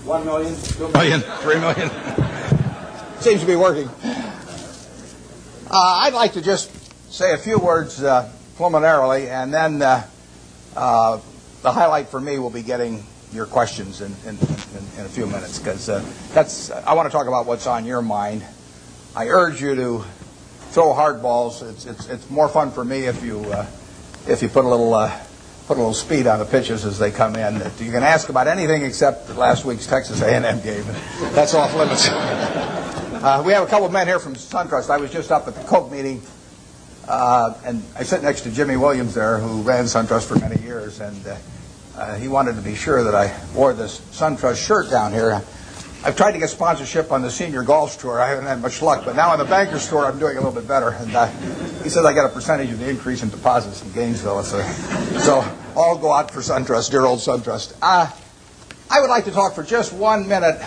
1 million, 2 million, 3 million. Seems to be working. I'd like to just say a few words preliminarily, and then the highlight for me will be getting your questions in a few minutes, because I want to talk about what's on your mind. I urge you to throw hard balls. It's more fun for me if you put a little speed on the pitches as they come in. You can ask about anything except last week's Texas A&M game. That's off limits. We have a couple of men here from SunTrust. I was just up at the Coke meeting, and I sit next to Jimmy Williams there, who ran SunTrust for many years, and he wanted to be sure that I wore this SunTrust shirt down here. I've tried to get sponsorship on the senior golf tour. I haven't had much luck, but now on the Bankers tour, I'm doing a little bit better. And he says I get a percentage of the increase in deposits in Gainesville. So I'll go out for SunTrust, dear old SunTrust. I would like to talk for just 1 minute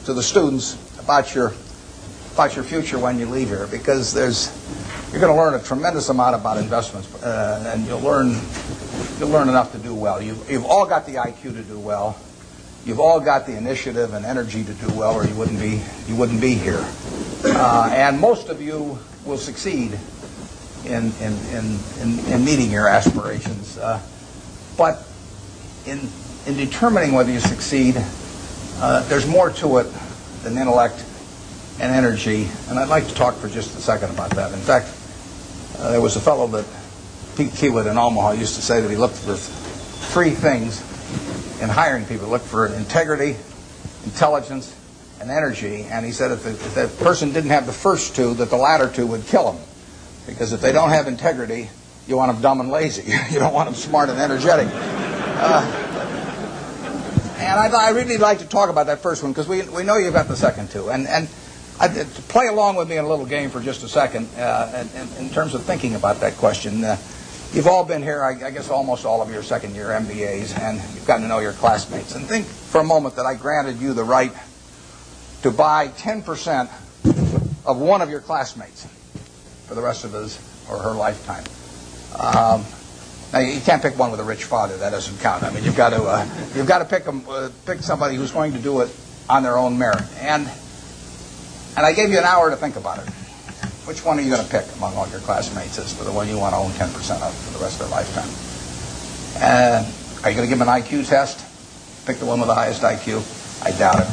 to the students about your future when you leave here, because you're going to learn a tremendous amount about investments, and you'll learn enough to do well. You've all got the IQ to do well. You've all got the initiative and energy to do well, or you wouldn't be here. And most of you will succeed in meeting your aspirations. But in determining whether you succeed, there's more to it than intellect and energy. And I'd like to talk for just a second about that. In fact, there was a fellow that Pete Kiewit in Omaha used to say that he looked for 3 things in hiring people. Look for integrity, intelligence, and energy. And he said if the person didn't have the first 2, that the latter 2 would kill them. Because if they don't have integrity, you want them dumb and lazy. You don't want them smart and energetic. And I really like to talk about that first one, because we know you've got the second 2. And to play along with me in a little game for just a second, in terms of thinking about that question. You've all been here, I guess almost all of your second-year MBAs, and you've gotten to know your classmates. And think for a moment that I granted you the right to buy 10% of one of your classmates for the rest of his or her lifetime. Now you can't pick one with a rich father; that doesn't count. I mean, you've got to pick somebody who's going to do it on their own merit. And I gave you an hour to think about it. Which one are you going to pick among all your classmates as for the one you want to own 10% of for the rest of their lifetime? Are you going to give them an IQ test? Pick the one with the highest IQ? I doubt it.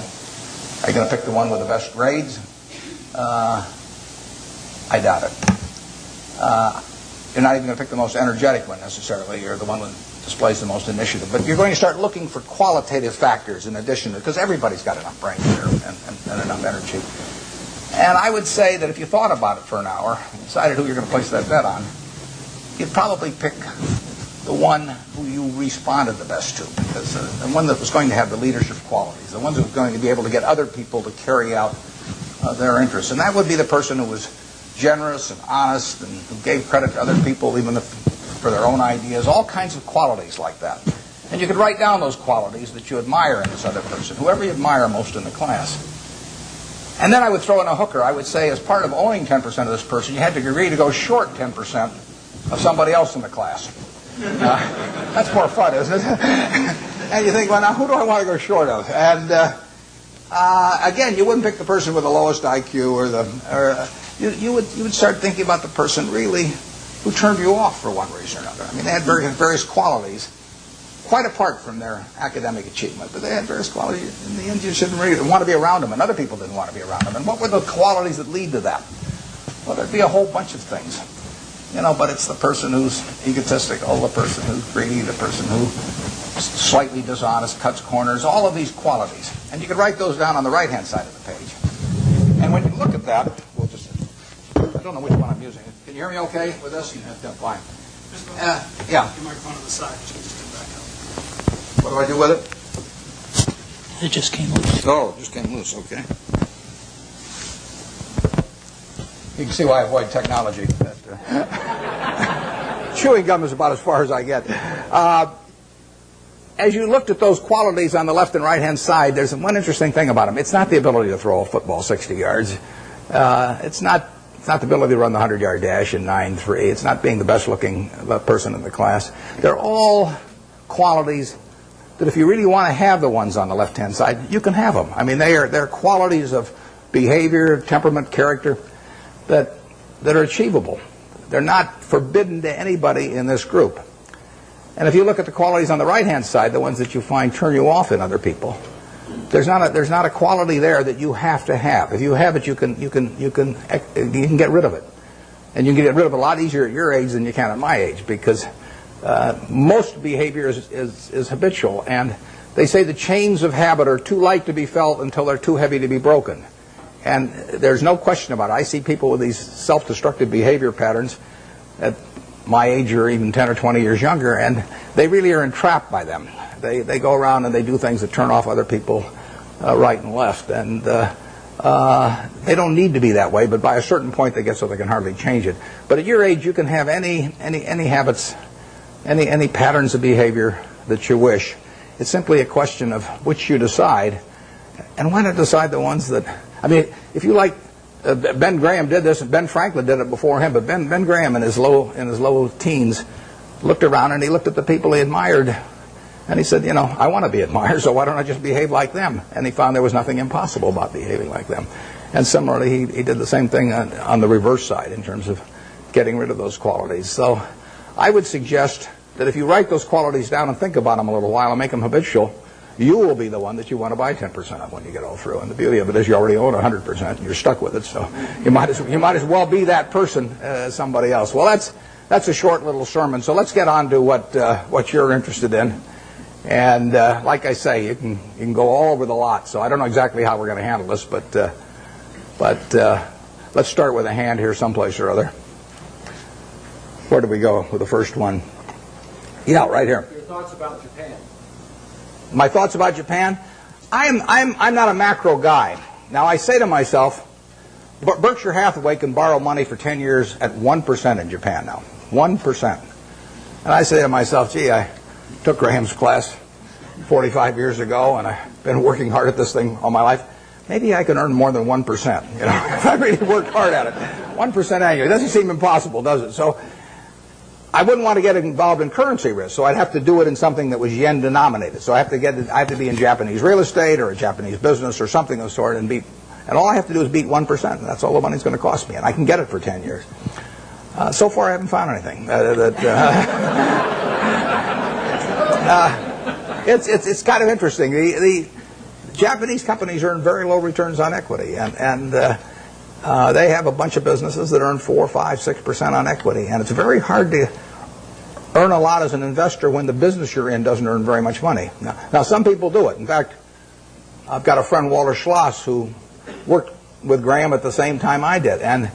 Are you going to pick the one with the best grades? I doubt it. You're not even going to pick the most energetic one necessarily. You're the one that displays the most initiative. But you're going to start looking for qualitative factors in addition to, because everybody's got enough brain here and enough energy. And I would say that if you thought about it for an hour and decided who you're going to place that bet on, you'd probably pick the one who you responded the best to, because the one that was going to have the leadership qualities, the one that was going to be able to get other people to carry out their interests. And that would be the person who was generous and honest and who gave credit to other people even for their own ideas, all kinds of qualities like that. And you could write down those qualities that you admire in this other person, whoever you admire most in the class. And then I would throw in a hooker. I would say as part of owning 10% of this person, you had to agree to go short 10% of somebody else in the class. That's more fun, isn't it? And you think, well, now who do I want to go short of? And again, you wouldn't pick the person with the lowest IQ you would start thinking about the person really who turned you off for one reason or another. I mean, they had various qualities, quite apart from their academic achievement, but they had various qualities. In the end, you shouldn't really want to be around them, and other people didn't want to be around them. And what were the qualities that lead to that? Well, there'd be a whole bunch of things, but it's the person who's egotistical, the person who's greedy, the person who's slightly dishonest, cuts corners, all of these qualities. And you could write those down on the right-hand side of the page. And when you look at that, I don't know which one I'm using. Can you hear me okay with this? Yeah, fine. Yeah. Your microphone on the side. Just back up. What do I do with it? It just came loose. Oh, it just came loose. Okay. You can see why I avoid technology. Chewing gum is about as far as I get. As you looked at those qualities on the left and right-hand side, there's one interesting thing about them. It's not the ability to throw a football 60 yards. It's not the ability to run the 100-yard dash in 9.3. It's not being the best-looking person in the class. They're all qualities that if you really want to have the ones on the left-hand side, you can have them. I mean, they're qualities of behavior, temperament, character that are achievable. They're not forbidden to anybody in this group. And if you look at the qualities on the right-hand side, the ones that you find turn you off in other people, there's not a quality there that you have to have. If you have it, you can get rid of it, and you can get rid of it a lot easier at your age than you can at my age, because most behavior is habitual, and they say the chains of habit are too light to be felt until they're too heavy to be broken. And there's no question about it. I see people with these self-destructive behavior patterns at my age or even 10 or 20 years younger, and they really are entrapped by them. They go around and they do things that turn off other people right and left, and they don't need to be that way, but by a certain point they get so they can hardly change it. But at your age, you can have any habits, any patterns of behavior that you wish. It's simply a question of which you decide, and why not decide the ones that, I mean, if you like, Ben Graham did this, and Ben Franklin did it before him, but Ben Graham in his low teens looked around and he looked at the people he admired, and he said, I want to be admired, so why don't I just behave like them? And he found there was nothing impossible about behaving like them. And similarly, he did the same thing on the reverse side in terms of getting rid of those qualities. So I would suggest that if you write those qualities down and think about them a little while and make them habitual, you will be the one that you want to buy 10% of when you get all through. And the beauty of it is you already own 100%, and you're stuck with it. So you might as well be that person as somebody else. Well, that's a short little sermon. So let's get on to what you're interested in. And like I say, you can go all over the lot. So I don't know exactly how we're going to handle this, but let's start with a hand here someplace or other. Where do we go with the first one? Yeah, right here. Your thoughts about Japan. My thoughts about Japan? I'm not a macro guy. Now, I say to myself, Berkshire Hathaway can borrow money for 10 years at 1% in Japan now. 1%. And I say to myself, gee, I took Graham's class 45 years ago, and I've been working hard at this thing all my life. Maybe I can earn more than 1%, if I really work hard at it. 1% annually. It doesn't seem impossible, does it? So I wouldn't want to get involved in currency risk, so I'd have to do it in something that was yen denominated. So I have to be in Japanese real estate or a Japanese business or something of the sort, and all I have to do is beat 1%, and that's all the money's going to cost me, and I can get it for 10 years. So far, I haven't found anything. It's kind of interesting. The Japanese companies earn very low returns on equity, and they have a bunch of businesses that earn 4%, 5%, 6% on equity, and it's very hard to earn a lot as an investor when the business you're in doesn't earn very much money. Now some people do it. In fact, I've got a friend, Walter Schloss, who worked with Graham at the same time I did, and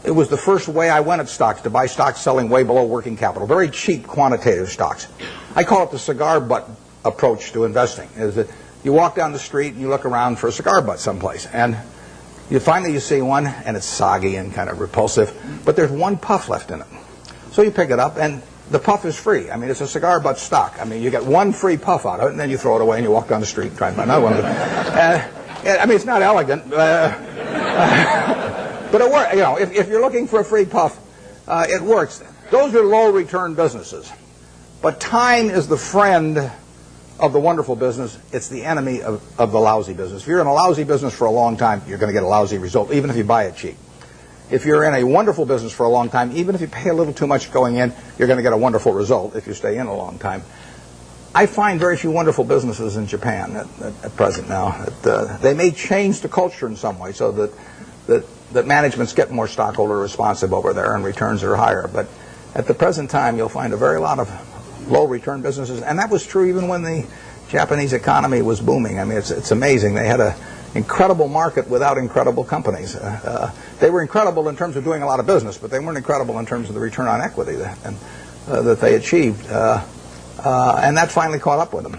it was the first way I went at stocks, to buy stocks selling way below working capital, very cheap quantitative stocks. I call it the cigar butt approach to investing. Is that you walk down the street and you look around for a cigar butt someplace, and you see one, and it's soggy and kind of repulsive, but there's one puff left in it. So you pick it up, and the puff is free. I mean, it's a cigar butt stock. I mean, you get one free puff out of it, and then you throw it away, and you walk down the street and try and buy another one. I mean, it's not elegant, but it works. If you're looking for a free puff, it works. Those are low return businesses. But time is the friend of the wonderful business. It's the enemy of the lousy business. If you're in a lousy business for a long time, you're going to get a lousy result, even if you buy it cheap. If you're in a wonderful business for a long time, even if you pay a little too much going in, you're going to get a wonderful result if you stay in a long time. I find very few wonderful businesses in Japan at present now. They may change the culture in some way so that managements get more stockholder responsive over there and returns are higher. But at the present time, you'll find a very lot of low return businesses, and that was true even when the Japanese economy was booming. I mean, it's amazing. They had an incredible market without incredible companies. They were incredible in terms of doing a lot of business, but they weren't incredible in terms of the return on equity that they achieved. And that finally caught up with them.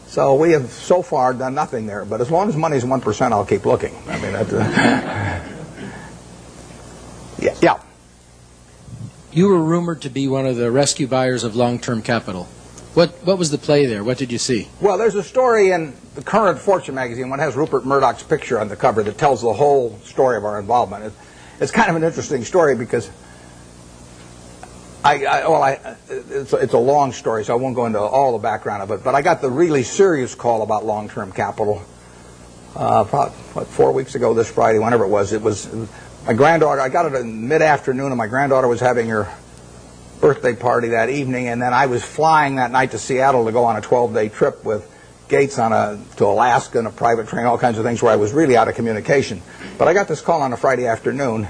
So we have so far done nothing there, but as long as money's 1%, I'll keep looking. I mean, yeah. You were rumored to be one of the rescue buyers of long-term capital. What was the play there? What did you see? Well, there's a story in the current Fortune magazine, one has Rupert Murdoch's picture on the cover, that tells the whole story of our involvement. It's kind of an interesting story because It's a long story, so I won't go into all the background of it. But I got the really serious call about long-term capital probably 4 weeks ago this Friday, whenever it was. It was my granddaughter. I got it in mid-afternoon, and my granddaughter was having her birthday party that evening, and then I was flying that night to Seattle to go on a 12-day trip with Gates to Alaska in a private train, all kinds of things where I was really out of communication. But I got this call on a Friday afternoon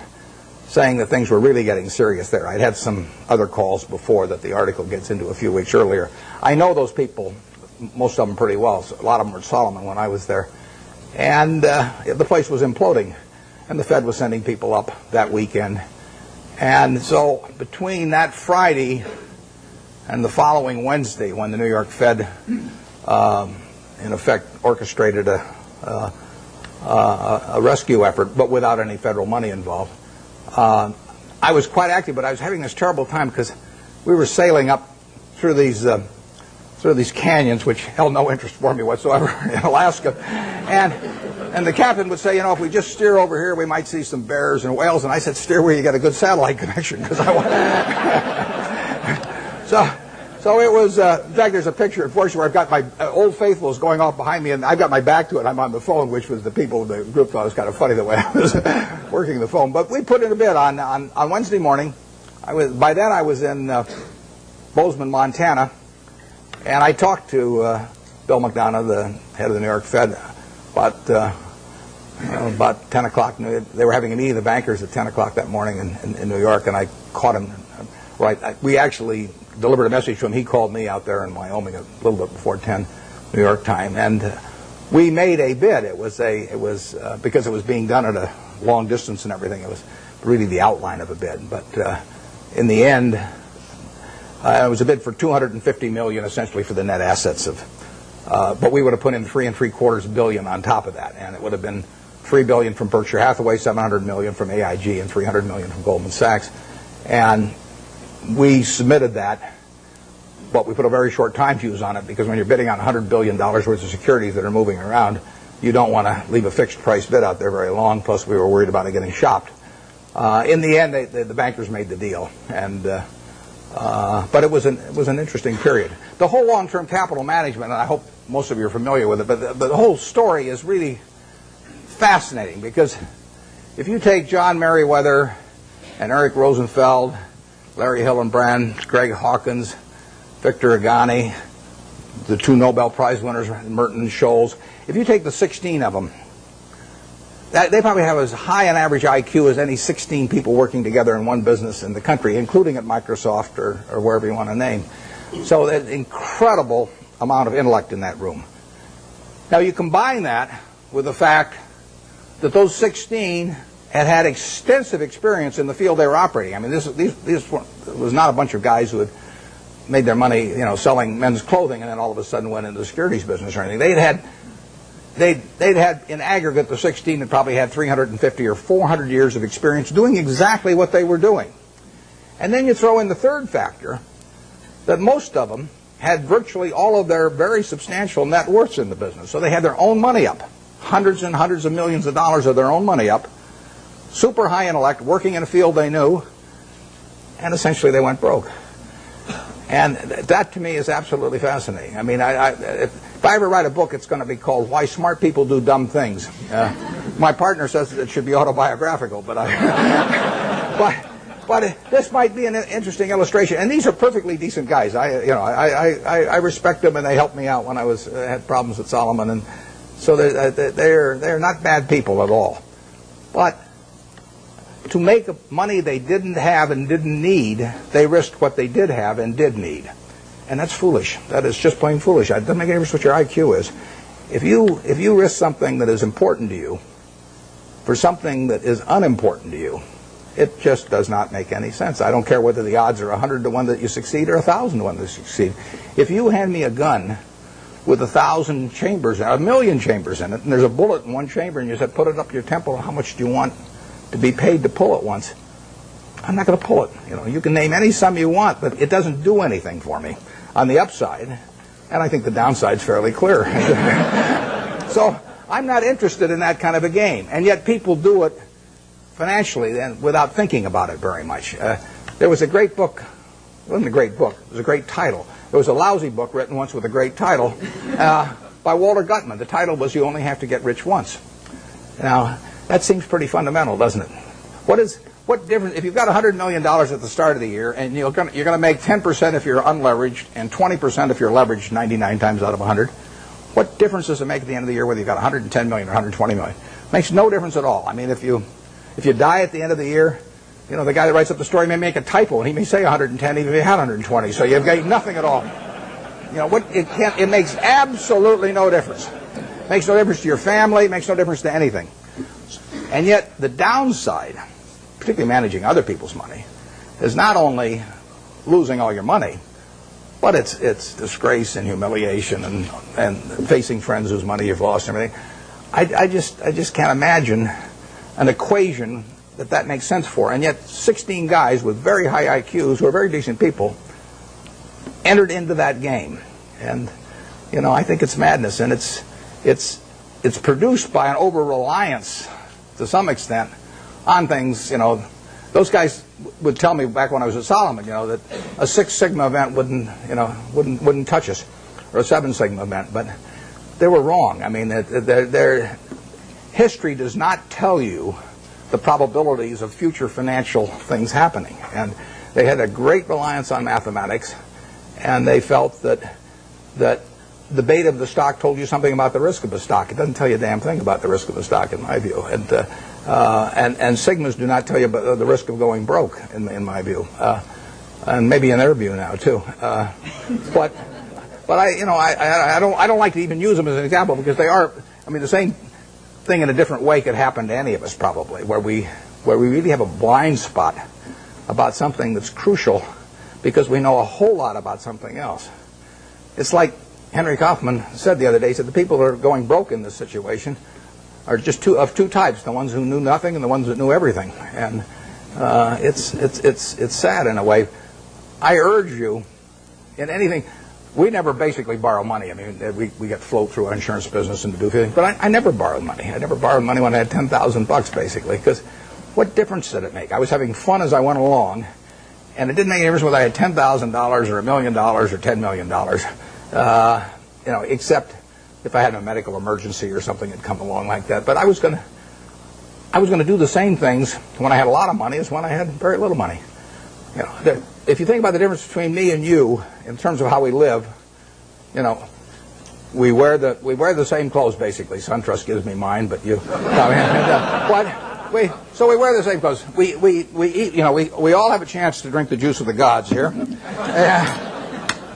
saying that things were really getting serious there. I'd had some other calls before that the article gets into a few weeks earlier. I know those people, most of them pretty well. A lot of them were at Solomon when I was there. And the place was imploding, and the Fed was sending people up that weekend. And so between that Friday and the following Wednesday, when the New York Fed, in effect, orchestrated a rescue effort, but without any federal money involved, I was quite active, but I was having this terrible time because we were sailing up through these canyons, which held no interest for me whatsoever, in Alaska. And the captain would say, if we just steer over here, we might see some bears and whales. And I said, steer where you get a good satellite connection, because I want. So it was. In fact, there's a picture, unfortunately, where I've got my Old Faithfuls going off behind me, and I've got my back to it. I'm on the phone, which was the people in the group thought it was kind of funny the way I was working the phone. But we put in a bid on Wednesday morning. By then I was in Bozeman, Montana, and I talked to Bill McDonough, the head of the New York Fed, about 10 o'clock. They were having a meeting of the bankers at 10 o'clock that morning in New York, and I caught him. We actually delivered a message to him. He called me out there in Wyoming a little bit before 10 New York time, and we made a bid. It was because it was being done at a long distance and everything. It was really the outline of a bid, but in the end, it was a bid for $250 million, essentially for the net assets of. But we would have put in $3.75 billion on top of that, and it would have been $3 billion from Berkshire Hathaway, $700 million from AIG, and $300 million from Goldman Sachs. And we submitted that, but we put a very short time fuse on it, because when you're bidding on $100 billion worth of securities that are moving around, you don't want to leave a fixed price bid out there very long. Plus, we were worried about it getting shopped. In the end, the bankers made the deal, and. But it was an interesting period. The whole long-term capital management, and I hope most of you are familiar with it, but the whole story is really fascinating, because if you take John Merriweather and Eric Rosenfeld, Larry Hillenbrand, Greg Hawkins, Victor Agani, the two Nobel Prize winners, Merton and Scholes, if you take the 16 of them, they probably have as high an average IQ as any 16 people working together in one business in the country, including at Microsoft or wherever you want to name. So there's an incredible amount of intellect in that room. Now you combine that with the fact that those 16 had extensive experience in the field they were operating. I mean, this was not a bunch of guys who had made their money, selling men's clothing and then all of a sudden went into the securities business or anything. They'd had in aggregate, the 16 that probably had 350 or 400 years of experience doing exactly what they were doing. And then you throw in the third factor, that most of them had virtually all of their very substantial net worths in the business. So they had their own money up, hundreds and hundreds of millions of dollars of their own money up, super high intellect, working in a field they knew, and essentially they went broke. And that to me is absolutely fascinating. I mean, if I ever write a book, it's going to be called Why Smart People Do Dumb Things. My partner says it should be autobiographical, but this might be an interesting illustration. And these are perfectly decent guys. I respect them, and they helped me out when I had problems with Solomon, and so they're not bad people at all. But to make money they didn't have and didn't need, they risked what they did have and did need. And that's foolish. That is just plain foolish. It doesn't make any difference what your IQ is. If you risk something that is important to you for something that is unimportant to you, it just does not make any sense. I don't care whether the odds are 100 to 1 that you succeed or 1,000 to 1 that you succeed. If you hand me a gun with 1,000 chambers, 1,000,000 chambers in it, and there's a bullet in one chamber, and you said, put it up your temple, how much do you want to be paid to pull it once? I'm not going to pull it. You can name any sum you want, but it doesn't do anything for me on the upside, and I think the downside's fairly clear. So I'm not interested in that kind of a game, and yet people do it financially and without thinking about it very much. There was a great book It wasn't a great book. It was a great title. There was a lousy book written once with a great title by Walter Gutman. The title was You Only Have to Get Rich Once. Now, that seems pretty fundamental, doesn't it? What difference, if you've got $100 million at the start of the year, and you're going to make 10% if you're unleveraged and 20% if you're leveraged 99 times out of 100, what difference does it make at the end of the year whether you've got 110 million or 120 million? Makes no difference at all. I mean, if you die at the end of the year, you know, the guy that writes up the story may make a typo, and he may say 110 even if he had 120, so you've got nothing at all. You know, it makes absolutely no difference. It makes no difference to your family, it makes no difference to anything. And yet, the downside, particularly managing other people's money, is not only losing all your money, but it's disgrace and humiliation and facing friends whose money you've lost and everything. I just can't imagine an equation that makes sense for. And yet 16 guys with very high IQs who are very decent people entered into that game. And, you know, I think it's madness. And it's produced by an over-reliance, to some extent, on things. You know, those guys would tell me back when I was at Solomon, you know, that a 6 Sigma event wouldn't touch us, or a 7 Sigma event. But they were wrong. I mean, their history does not tell you the probabilities of future financial things happening. And they had a great reliance on mathematics, and they felt that the beta of the stock told you something about the risk of the stock. It doesn't tell you a damn thing about the risk of the stock, in my view. And Sigmas do not tell you about the risk of going broke, in my view, and maybe in their view now too. But I don't like to even use them as an example, because they are. I mean, the same thing in a different way could happen to any of us, probably, where we really have a blind spot about something that's crucial because we know a whole lot about something else. It's like Henry Kaufman said the other day. He said the people who are going broke in this situation are just of two types: the ones who knew nothing and the ones that knew everything. And it's sad in a way. I urge you, in anything. We never basically borrow money. I mean, we get float through our insurance business and to do things, but I never borrowed money. I never borrowed money when I had $10,000 basically, because what difference did it make? I was having fun as I went along, and it didn't make any difference whether I had $10,000 or $1 million or $10 million. You know, except if I had a medical emergency or something had come along like that. But I was going to do the same things when I had a lot of money as when I had very little money. You know, if you think about the difference between me and you in terms of how we live, you know, we wear the same clothes basically. SunTrust gives me mine, but you. So we wear the same clothes. We eat. You know, we all have a chance to drink the juice of the gods here.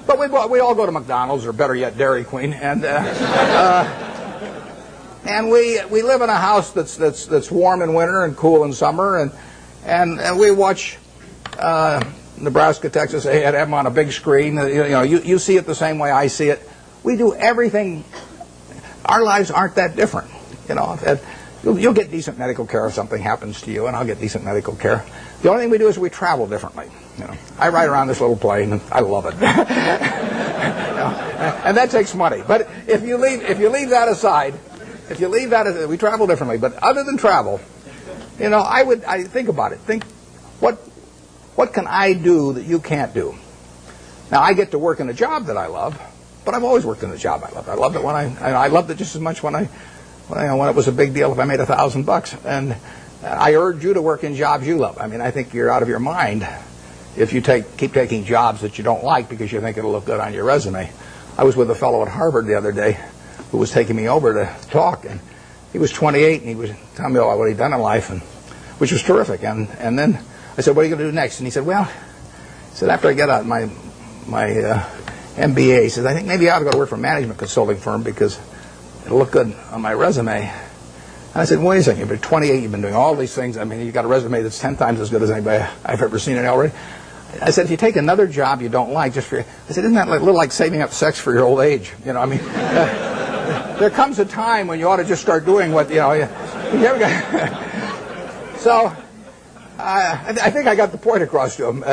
But we all go to McDonald's, or better yet, Dairy Queen, and we live in a house that's warm in winter and cool in summer, and we watch Nebraska, Texas. They have them on a big screen. You see it the same way I see it. We do everything. Our lives aren't that different. You know, you'll get decent medical care if something happens to you, and I'll get decent medical care. The only thing we do is we travel differently. You know, I ride around this little plane, and I love it. And that takes money. But if you leave that aside, we travel differently. But other than travel, you know, I think about it. Think, what can I do that you can't do? Now, I get to work in a job that I love, but I've always worked in a job I love. I loved it when I loved it just as much when it was a big deal if I made $1,000. And I urge you to work in jobs you love. I mean, I think you're out of your mind if you keep taking jobs that you don't like because you think it'll look good on your resume. I was with a fellow at Harvard the other day who was taking me over to talk, and he was 28, and he was telling me what he'd done in life, which was terrific. And then I said, "What are you going to do next?" And he said, "Well," he said, "after I get out my MBA," he says, "I think maybe I ought to go to work for a management consulting firm because it'll look good on my resume." And I said, "Wait a second, you've been 28, you've been doing all these things. I mean, you've got a resume that's 10 times as good as anybody I've ever seen it already." I said, "If you take another job you don't like just for," I said, "isn't that a little like saving up sex for your old age? You know, I mean, there comes a time when you ought to just start doing what, you know, you ever got." So, I think I got the point across to him.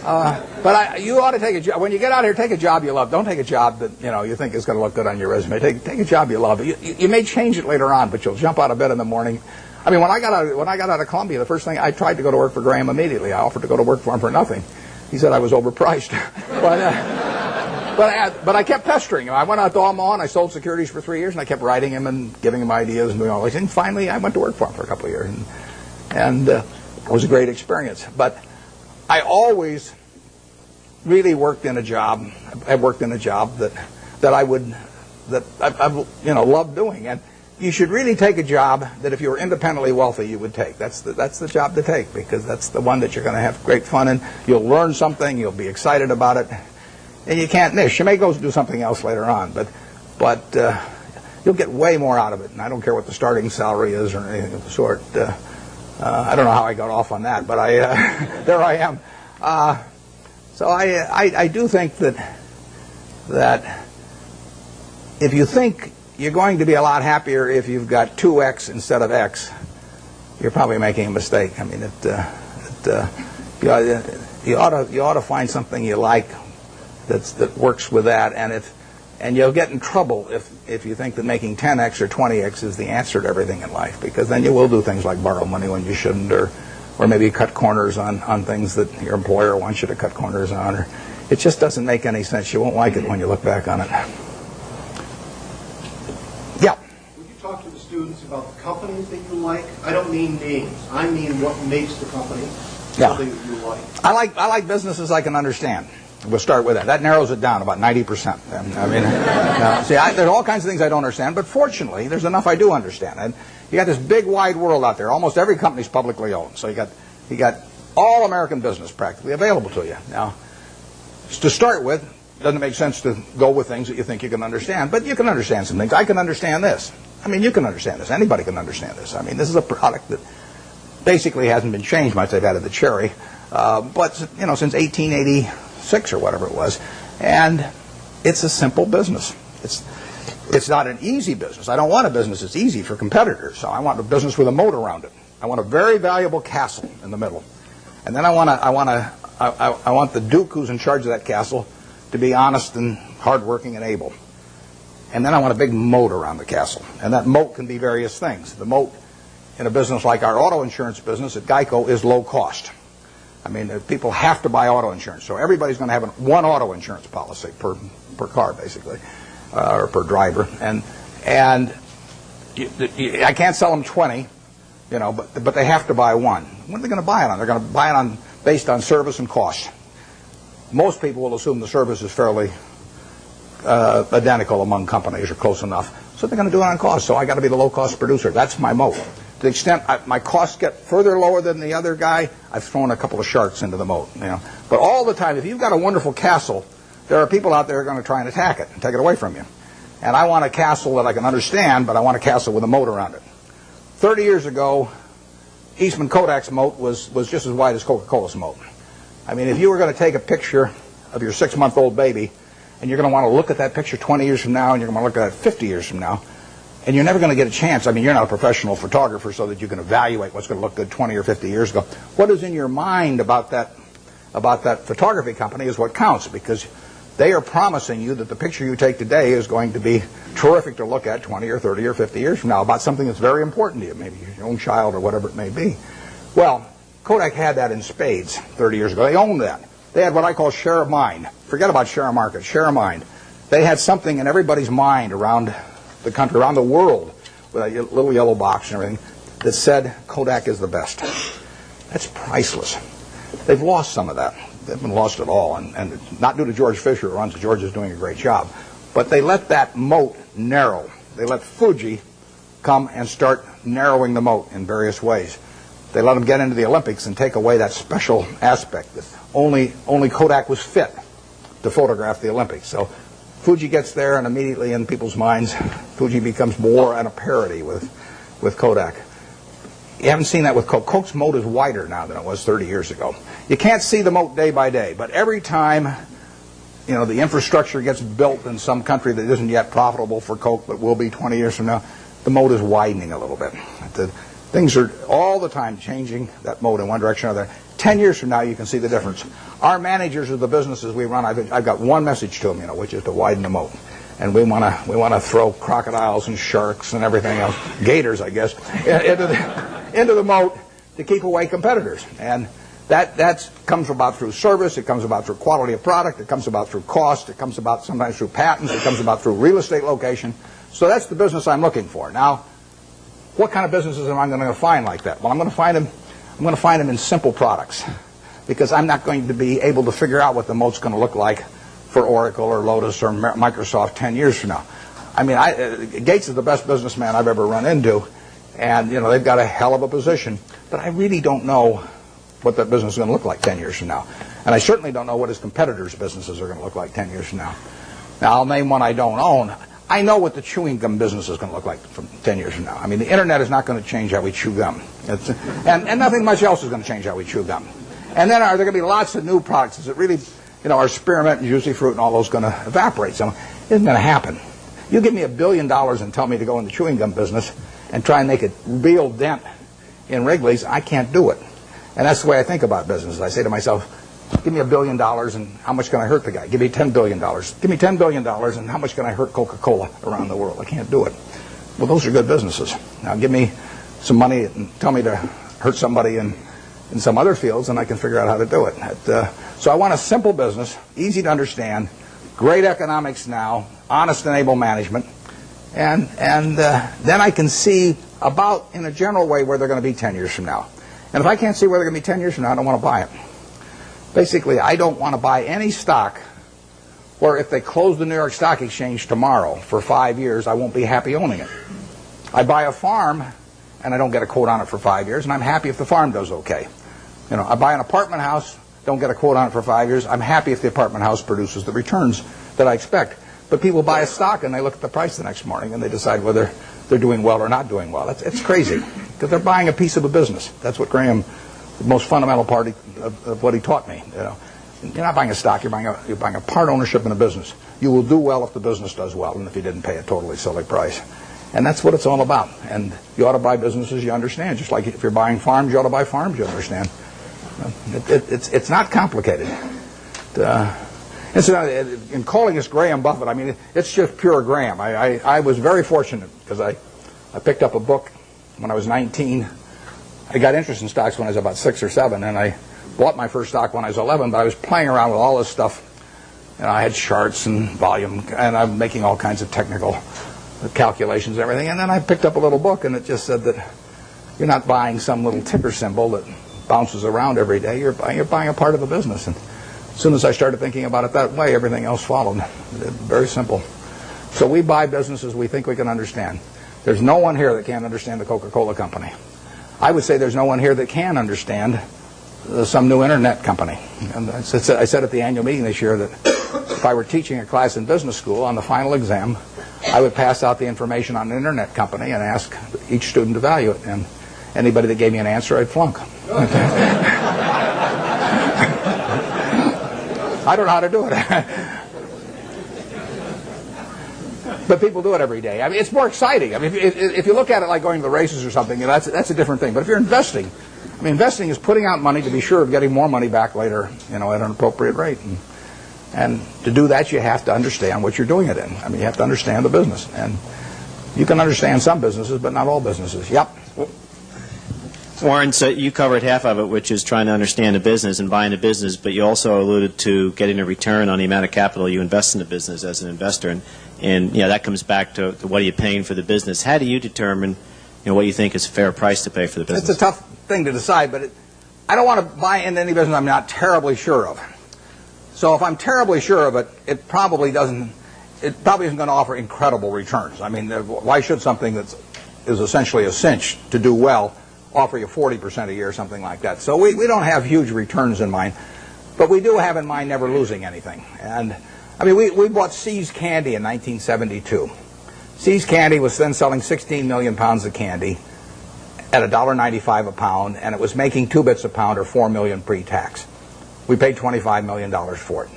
But you ought to take a job. When you get out here, take a job you love. Don't take a job that, you know, you think is going to look good on your resume. Take a job you love. You may change it later on, but you'll jump out of bed in the morning. I mean, when I got out of Columbia, the first thing I tried to go to work for Graham immediately. I offered to go to work for him for nothing, He said I was overpriced. But I kept pestering him. I went out to Omaha and I sold securities for 3 years, and I kept writing him and giving him ideas and doing all these things. And finally, I went to work for him for a couple of years, and it was a great experience. But I always really worked in a job. I worked in a job that I loved doing. And you should really take a job that if you were independently wealthy, you would take. That's the job to take, because that's the one that you're going to have great fun in. You'll learn something. You'll be excited about it. And you can't miss. You may go do something else later on, but you'll get way more out of it. And I don't care what the starting salary is or anything of the sort. I don't know how I got off on that, but there I am. So I do think that if you think you're going to be a lot happier if you've got 2x instead of x, you're probably making a mistake. I mean, you ought to find something you like that works with that, and you'll get in trouble if you think that making 10x or 20x is the answer to everything in life, because then you will do things like borrow money when you shouldn't, or maybe cut corners on things that your employer wants you to cut corners on. Or it just doesn't make any sense. You won't like it when you look back on it. Yeah. Would you talk to the students about the companies that you like? I don't mean names. I mean what makes the company something that you like. I like businesses I can understand. We'll start with that. That narrows it down about 90%. I mean, there's all kinds of things I don't understand, but fortunately, there's enough I do understand. And you got this big, wide world out there. Almost every company's publicly owned, so you got all American business practically available to you. Now, to start with, it doesn't make sense to go with things that you think you can understand, but you can understand some things. I can understand this. I mean, you can understand this. Anybody can understand this. I mean, this is a product that basically hasn't been changed much. They've added the cherry, but since 1886 or whatever it was, and it's a simple business. It's not an easy business. I don't want a business that's easy for competitors. So I want a business with a moat around it. I want a very valuable castle in the middle, and then I want the duke who's in charge of that castle to be honest and hardworking and able. And then I want a big moat around the castle, and that moat can be various things. The moat in a business like our auto insurance business at GEICO is low cost. I mean, people have to buy auto insurance, so everybody's going to have one auto insurance policy per car, basically, or per driver. And I can't sell them 20, but they have to buy one. What are they going to buy it on? They're going to buy it based on service and cost. Most people will assume the service is fairly identical among companies or close enough, so they're going to do it on cost. So I got to be the low-cost producer. That's my moat. To the extent my costs get further lower than the other guy, I've thrown a couple of sharks into the moat. But all the time, if you've got a wonderful castle, there are people out there who are going to try and attack it and take it away from you. And I want a castle that I can understand, but I want a castle with a moat around it. 30 years ago, Eastman Kodak's moat was just as wide as Coca-Cola's moat. I mean, if you were going to take a picture of your 6-month-old baby, and you're going to want to look at that picture 20 years from now, and you're going to want to look at it 50 years from now, and you're never going to get a chance. I mean, you're not a professional photographer so that you can evaluate what's going to look good 20 or 50 years ago. What is in your mind about that photography company is what counts, because they are promising you that the picture you take today is going to be terrific to look at 20 or 30 or 50 years from now about something that's very important to you, maybe your own child or whatever it may be. Well, Kodak had that in spades 30 years ago. They owned that. They had what I call share of mind. Forget about share of market, share of mind. They had something in everybody's mind around the country, around the world, with a little yellow box and everything, that said Kodak is the best. That's priceless. They've lost some of that. They haven't lost it all, and not due to George Fisher, who runs it. George is doing a great job. But they let that moat narrow. They let Fuji come and start narrowing the moat in various ways. They let them get into the Olympics and take away that special aspect that only Kodak was fit to photograph the Olympics. So Fuji gets there, and immediately in people's minds, Fuji becomes more and a parity with Kodak. You haven't seen that with Coke. Coke's moat is wider now than it was 30 years ago. You can't see the moat day by day, but every time the infrastructure gets built in some country that isn't yet profitable for Coke, but will be 20 years from now, the moat is widening a little bit. Things are all the time changing that moat in one direction or another. 10 years from now, you can see the difference. Our managers of the businesses we run, I've got one message to them, which is to widen the moat. And we want to throw crocodiles and sharks and everything else, gators, I guess, into the moat to keep away competitors. And That comes about through service. It comes about through quality of product. It comes about through cost. It comes about sometimes through patents. It comes about through real estate location. So that's the business I'm looking for. Now, what kind of businesses am I going to find like that? Well, I'm going to find them in simple products, because I'm not going to be able to figure out what the moat's going to look like for Oracle or Lotus or Microsoft 10 years from now. I mean, Gates is the best businessman I've ever run into, and they've got a hell of a position, but I really don't know what that business is going to look like 10 years from now. And I certainly don't know what his competitors' businesses are going to look like 10 years from now. Now, I'll name one I don't own. I know what the chewing gum business is going to look like from 10 years from now. I mean, the internet is not going to change how we chew gum. And nothing much else is going to change how we chew gum. And then are there going to be lots of new products? Is it really, are spearmint and juicy fruit and all those going to evaporate? Some? It isn't going to happen. You give me $1 billion and tell me to go in the chewing gum business and try and make a real dent in Wrigley's, I can't do it. And that's the way I think about business. I say to myself, give me $1 billion and how much can I hurt the guy? Give me $10 billion. Give me $10 billion and how much can I hurt Coca-Cola around the world? I can't do it. Well, those are good businesses. Now give me some money and tell me to hurt somebody in some other fields, and I can figure out how to do it. So I want a simple business, easy to understand, great economics now, honest and able management, and then I can see about, in a general way, where they're going to be 10 years from now. And if I can't see where they're going to be 10 years from now, I don't want to buy it. Basically, I don't want to buy any stock where if they close the New York Stock Exchange tomorrow for 5 years, I won't be happy owning it. I buy a farm, and I don't get a quote on it for 5 years, and I'm happy if the farm does okay. I buy an apartment house, don't get a quote on it for 5 years, I'm happy if the apartment house produces the returns that I expect. But people buy a stock, and they look at the price the next morning, and they decide whether they're doing well or not doing well. It's crazy, because they're buying a piece of a business. That's what Graham, the most fundamental part of what he taught me. You're not buying a stock, you're buying a part ownership in a business. You will do well if the business does well, and if you didn't pay a totally silly price. And that's what it's all about. And you ought to buy businesses you understand. Just like if you're buying farms, you ought to buy farms you understand. It's not complicated. In calling this Graham Buffett, I mean, it's just pure Graham. I was very fortunate because I picked up a book when I was 19. I got interested in stocks when I was about 6 or 7, and I bought my first stock when I was 11, but I was playing around with all this stuff. I had charts and volume, and I'm making all kinds of technical calculations and everything. And then I picked up a little book, and it just said that you're not buying some little ticker symbol that bounces around every day. You're buying a part of a business. And as soon as I started thinking about it that way, everything else followed. Very simple. So we buy businesses we think we can understand. There's no one here that can't understand the Coca-Cola company. I would say there's no one here that can understand some new internet company. And I said at the annual meeting this year that if I were teaching a class in business school, on the final exam, I would pass out the information on an internet company and ask each student to value it. And anybody that gave me an answer, I'd flunk. I don't know how to do it. But people do it every day. I mean, it's more exciting. I mean, if you look at it like going to the races or something, that's a different thing. But if you're investing, I mean, investing is putting out money to be sure of getting more money back later, at an appropriate rate. And to do that, you have to understand what you're doing it in. I mean, you have to understand the business. And you can understand some businesses, but not all businesses. Yep. Warren, so you covered half of it, which is trying to understand a business and buying a business, but you also alluded to getting a return on the amount of capital you invest in the business as an investor. And that comes back to what are you paying for the business. How do you determine what you think is a fair price to pay for the business? It's a tough thing to decide, but I don't want to buy into any business I'm not terribly sure of. So if I'm terribly sure of it, it probably isn't going to offer incredible returns. I mean, why should something that is essentially a cinch to do well offer you 40% a year or something like that? So we don't have huge returns in mind, but we do have in mind never losing anything. And I mean, we bought See's Candy in 1972. See's Candy was then selling 16 million pounds of candy at $1.95 a pound, and it was making 2 bits a pound or $4 million pre-tax. We paid $25 million for it.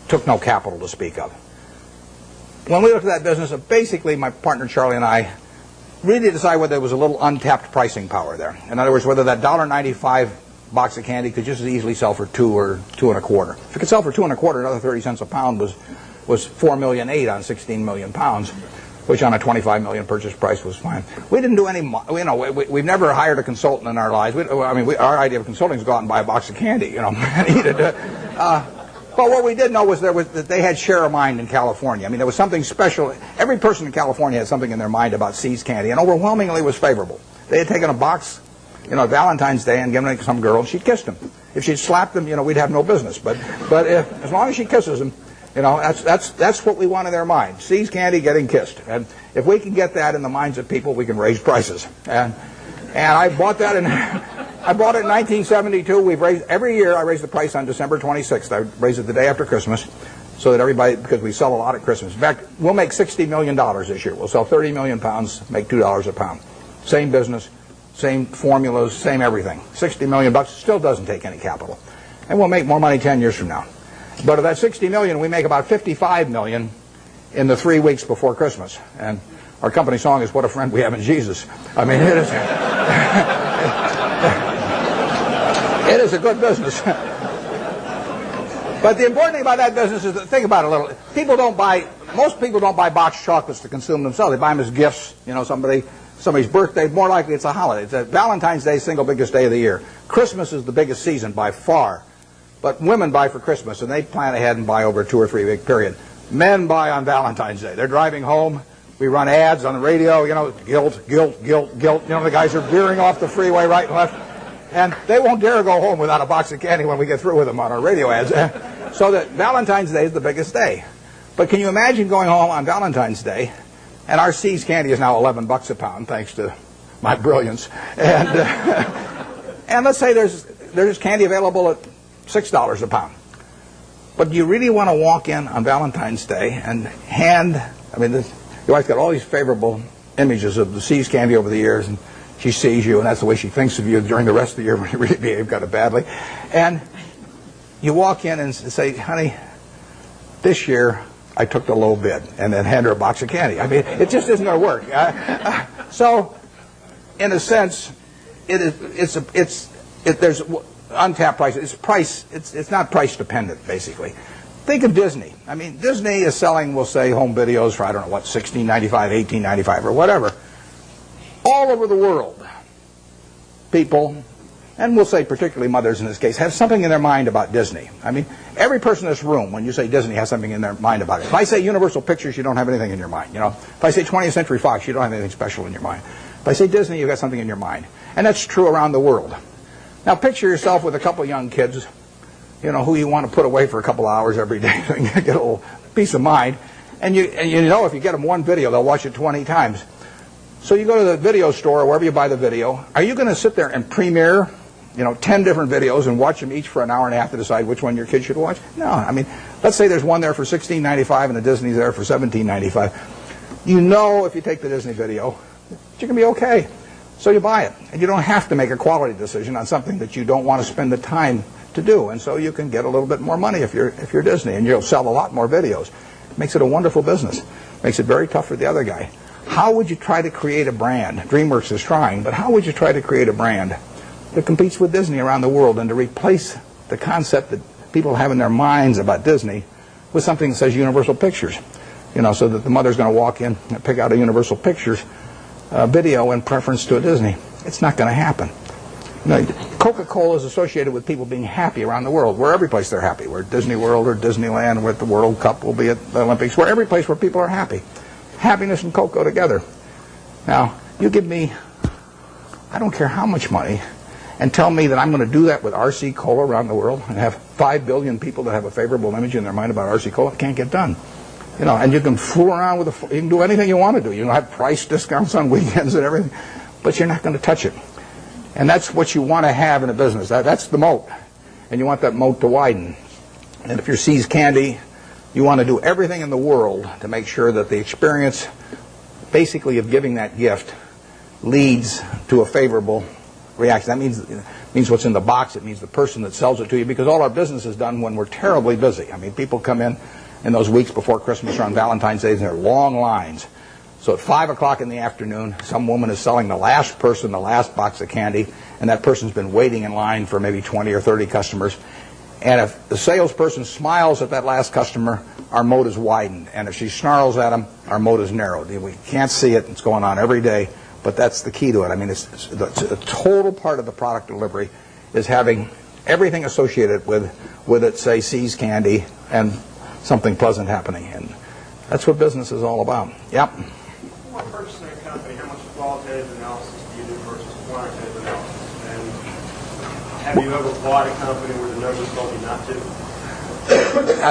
Took no capital to speak of. When we looked at that business, basically my partner Charlie and I really decided whether there was a little untapped pricing power there. In other words, whether that $1.95 box of candy could just as easily sell for $2 or $2.25. If it could sell for $2.25, another 30 cents a pound was $4.8 million on 16 million pounds. which on a $25 million purchase price was fine. We didn't do any, we've never hired a consultant in our lives. Our idea of consulting is go out and buy a box of candy, and eat it. But what we did know was that they had share of mind in California. I mean, there was something special. Every person in California had something in their mind about See's Candy, and overwhelmingly was favorable. They had taken a box, Valentine's Day, and given it to some girl, and she kissed him. If she'd slapped him, we'd have no business. But as long as she kisses him, that's what we want in their mind. See's Candy getting kissed. And if we can get that in the minds of people, we can raise prices. And I bought that I bought it in 1972. We've raised every year. I raise the price on December 26th. I raise it the day after Christmas, so that everybody, because we sell a lot at Christmas. In fact, we'll make $60 million this year. We'll sell 30 million pounds, make $2 a pound. Same business, same formulas, same everything. $60 million still doesn't take any capital, and we'll make more money 10 years from now. But of that $60 million, we make about $55 million in the 3 weeks before Christmas. And our company song is "What a Friend We Have in Jesus." I mean, it is. It is a good business. But the important thing about that business is that, think about it a little. Most people don't buy boxed chocolates to consume themselves. They buy them as gifts. Somebody's birthday. More likely, it's a holiday. It's Valentine's Day, single biggest day of the year. Christmas is the biggest season by far. But women buy for Christmas, and they plan ahead and buy over a 2 or 3 week period. Men buy on Valentine's Day. They're driving home. We run ads on the radio. Guilt. The guys are veering off the freeway right and left. And they won't dare go home without a box of candy when we get through with them on our radio ads. So that Valentine's Day is the biggest day. But can you imagine going home on Valentine's Day, and our See's Candy is now $11 a pound, thanks to my brilliance. And let's say there's candy available at $6 a pound. But do you really want to walk in on Valentine's Day and your wife's got all these favorable images of the See's Candy over the years, and she sees you, and that's the way she thinks of you during the rest of the year when you really behave kind of badly. And you walk in and say, "Honey, this year I took the low bid," and then hand her a box of candy. I mean, it just isn't going to work. So, in a sense, there's untapped price. It's not price dependent, basically. Think of Disney. I mean, Disney is selling, we'll say, home videos for, $16.95, $18.95, or whatever. All over the world, people, and we'll say particularly mothers in this case, have something in their mind about Disney. I mean, every person in this room, when you say Disney, has something in their mind about it. If I say Universal Pictures, you don't have anything in your mind. If I say 20th Century Fox, you don't have anything special in your mind. If I say Disney, you've got something in your mind. And that's true around the world. Now, picture yourself with a couple of young kids, who you want to put away for a couple hours every day to get a little peace of mind. And if you get them one video, they'll watch it 20 times. So you go to the video store or wherever you buy the video. Are you going to sit there and premiere, 10 different videos and watch them each for an hour and a half to decide which one your kid should watch? No. I mean, let's say there's one there for $16.95 and the Disney's there for $17.95. If you take the Disney video, you're going to be okay. So you buy it. And you don't have to make a quality decision on something that you don't want to spend the time to do. And so you can get a little bit more money if you're Disney, and you'll sell a lot more videos. It makes it a wonderful business. Makes it very tough for the other guy. How would you try to create a brand? DreamWorks is trying, but how would you try to create a brand that competes with Disney around the world and to replace the concept that people have in their minds about Disney with something that says Universal Pictures? So that the mother's going to walk in and pick out a Universal Pictures video in preference to a Disney. It's not going to happen. Coca-Cola is associated with people being happy around the world. We're every place they're happy. We're at Disney World or Disneyland. We're at the World Cup. We'll be at the Olympics. We're every place where people are happy. Happiness and Coke go together. Now, you give me, I don't care how much money, and tell me that I'm going to do that with RC Cola around the world and have 5 billion people that have a favorable image in their mind about RC Cola. It can't get done. And you can fool around with you can do anything you want to do. You can have price discounts on weekends and everything, but you're not going to touch it. And that's what you want to have in a business. That's the moat. And you want that moat to widen. And if you're See's Candy, you want to do everything in the world to make sure that the experience, basically, of giving that gift leads to a favorable reaction. That means what's in the box. It means the person that sells it to you, because all our business is done when we're terribly busy. I mean, people come in those weeks before Christmas or on Valentine's Day, and there are long lines. So at 5 o'clock in the afternoon, some woman is selling the last person the last box of candy, and that person's been waiting in line for maybe 20 or 30 customers. And if the salesperson smiles at that last customer, our moat is widened. And if she snarls at him, our moat is narrowed. We can't see it. It's going on every day. But that's the key to it. I mean, it's a total part of the product delivery is having everything associated with it, say, sees candy and something pleasant happening. And that's what business is all about. Yep. When purchasing a company, how much qualitative analysis do you do versus quantitative analysis? And have you ever bought a company where the numbers told you not to?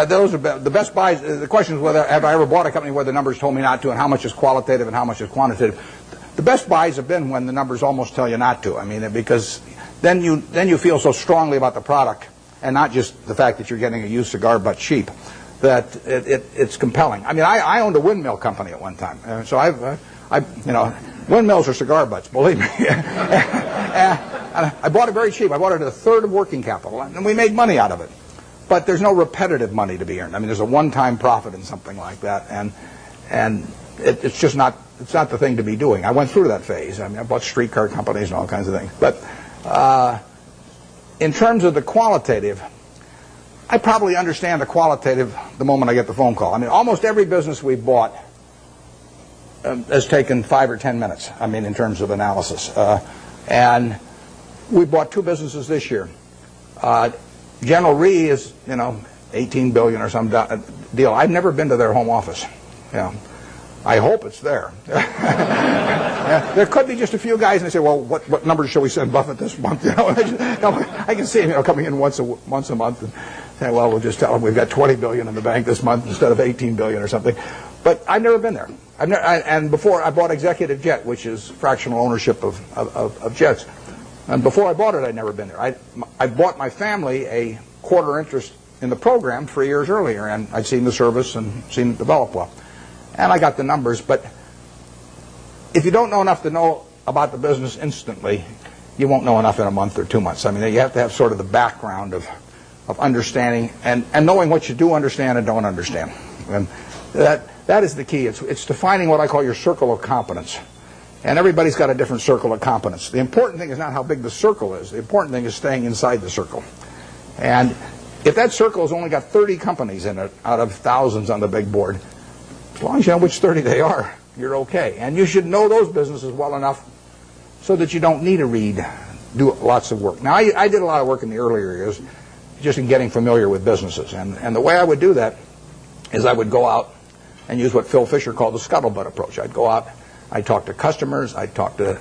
Those are the best buys. The question is whether have I ever bought a company where the numbers told me not to, and how much is qualitative and how much is quantitative. The best buys have been when the numbers almost tell you not to. I mean, because then you feel so strongly about the product, and not just the fact that you're getting a used cigar but cheap, that it's compelling. I mean, I owned a windmill company at one time, so windmills are cigar butts, believe me. And I bought it very cheap. I bought it at a third of working capital, and we made money out of it. But there's no repetitive money to be earned. I mean, there's a one-time profit in something like that, and it's just not. It's not the thing to be doing. I went through that phase. I mean, I bought streetcar companies and all kinds of things. But in terms of the qualitative, I probably understand the qualitative the moment I get the phone call. I mean, almost every business we've bought has taken 5 or 10 minutes, I mean, in terms of analysis. And we bought 2 businesses this year. General Re is, $18 billion or some deal. I've never been to their home office. I hope it's there. There could be just a few guys, and they say, "Well, what numbers shall we send Buffett this month?" I can see him, coming in once a month and saying, "Well, we'll just tell him we've got $20 billion in the bank this month instead of $18 billion or something." But I've never been there. And before I bought Executive Jet, which is fractional ownership of jets, and before I bought it, I'd never been there. I bought my family a quarter interest in the program 3 years earlier, and I'd seen the service and seen it develop well. And I got the numbers, but if you don't know enough to know about the business instantly, you won't know enough in a month or 2 months. I mean, you have to have sort of the background of understanding and knowing what you do understand and don't understand. And that is the key. It's defining what I call your circle of competence. And everybody's got a different circle of competence. The important thing is not how big the circle is. The important thing is staying inside the circle. And if that circle has only got 30 companies in it out of thousands on the big board, as long as you know which 30 they are, you're okay. And you should know those businesses well enough so that you don't need to do lots of work. Now, I did a lot of work in the earlier years just in getting familiar with businesses. And the way I would do that is I would go out and use what Phil Fisher called the scuttlebutt approach. I'd go out, I'd talk to customers, I'd talk to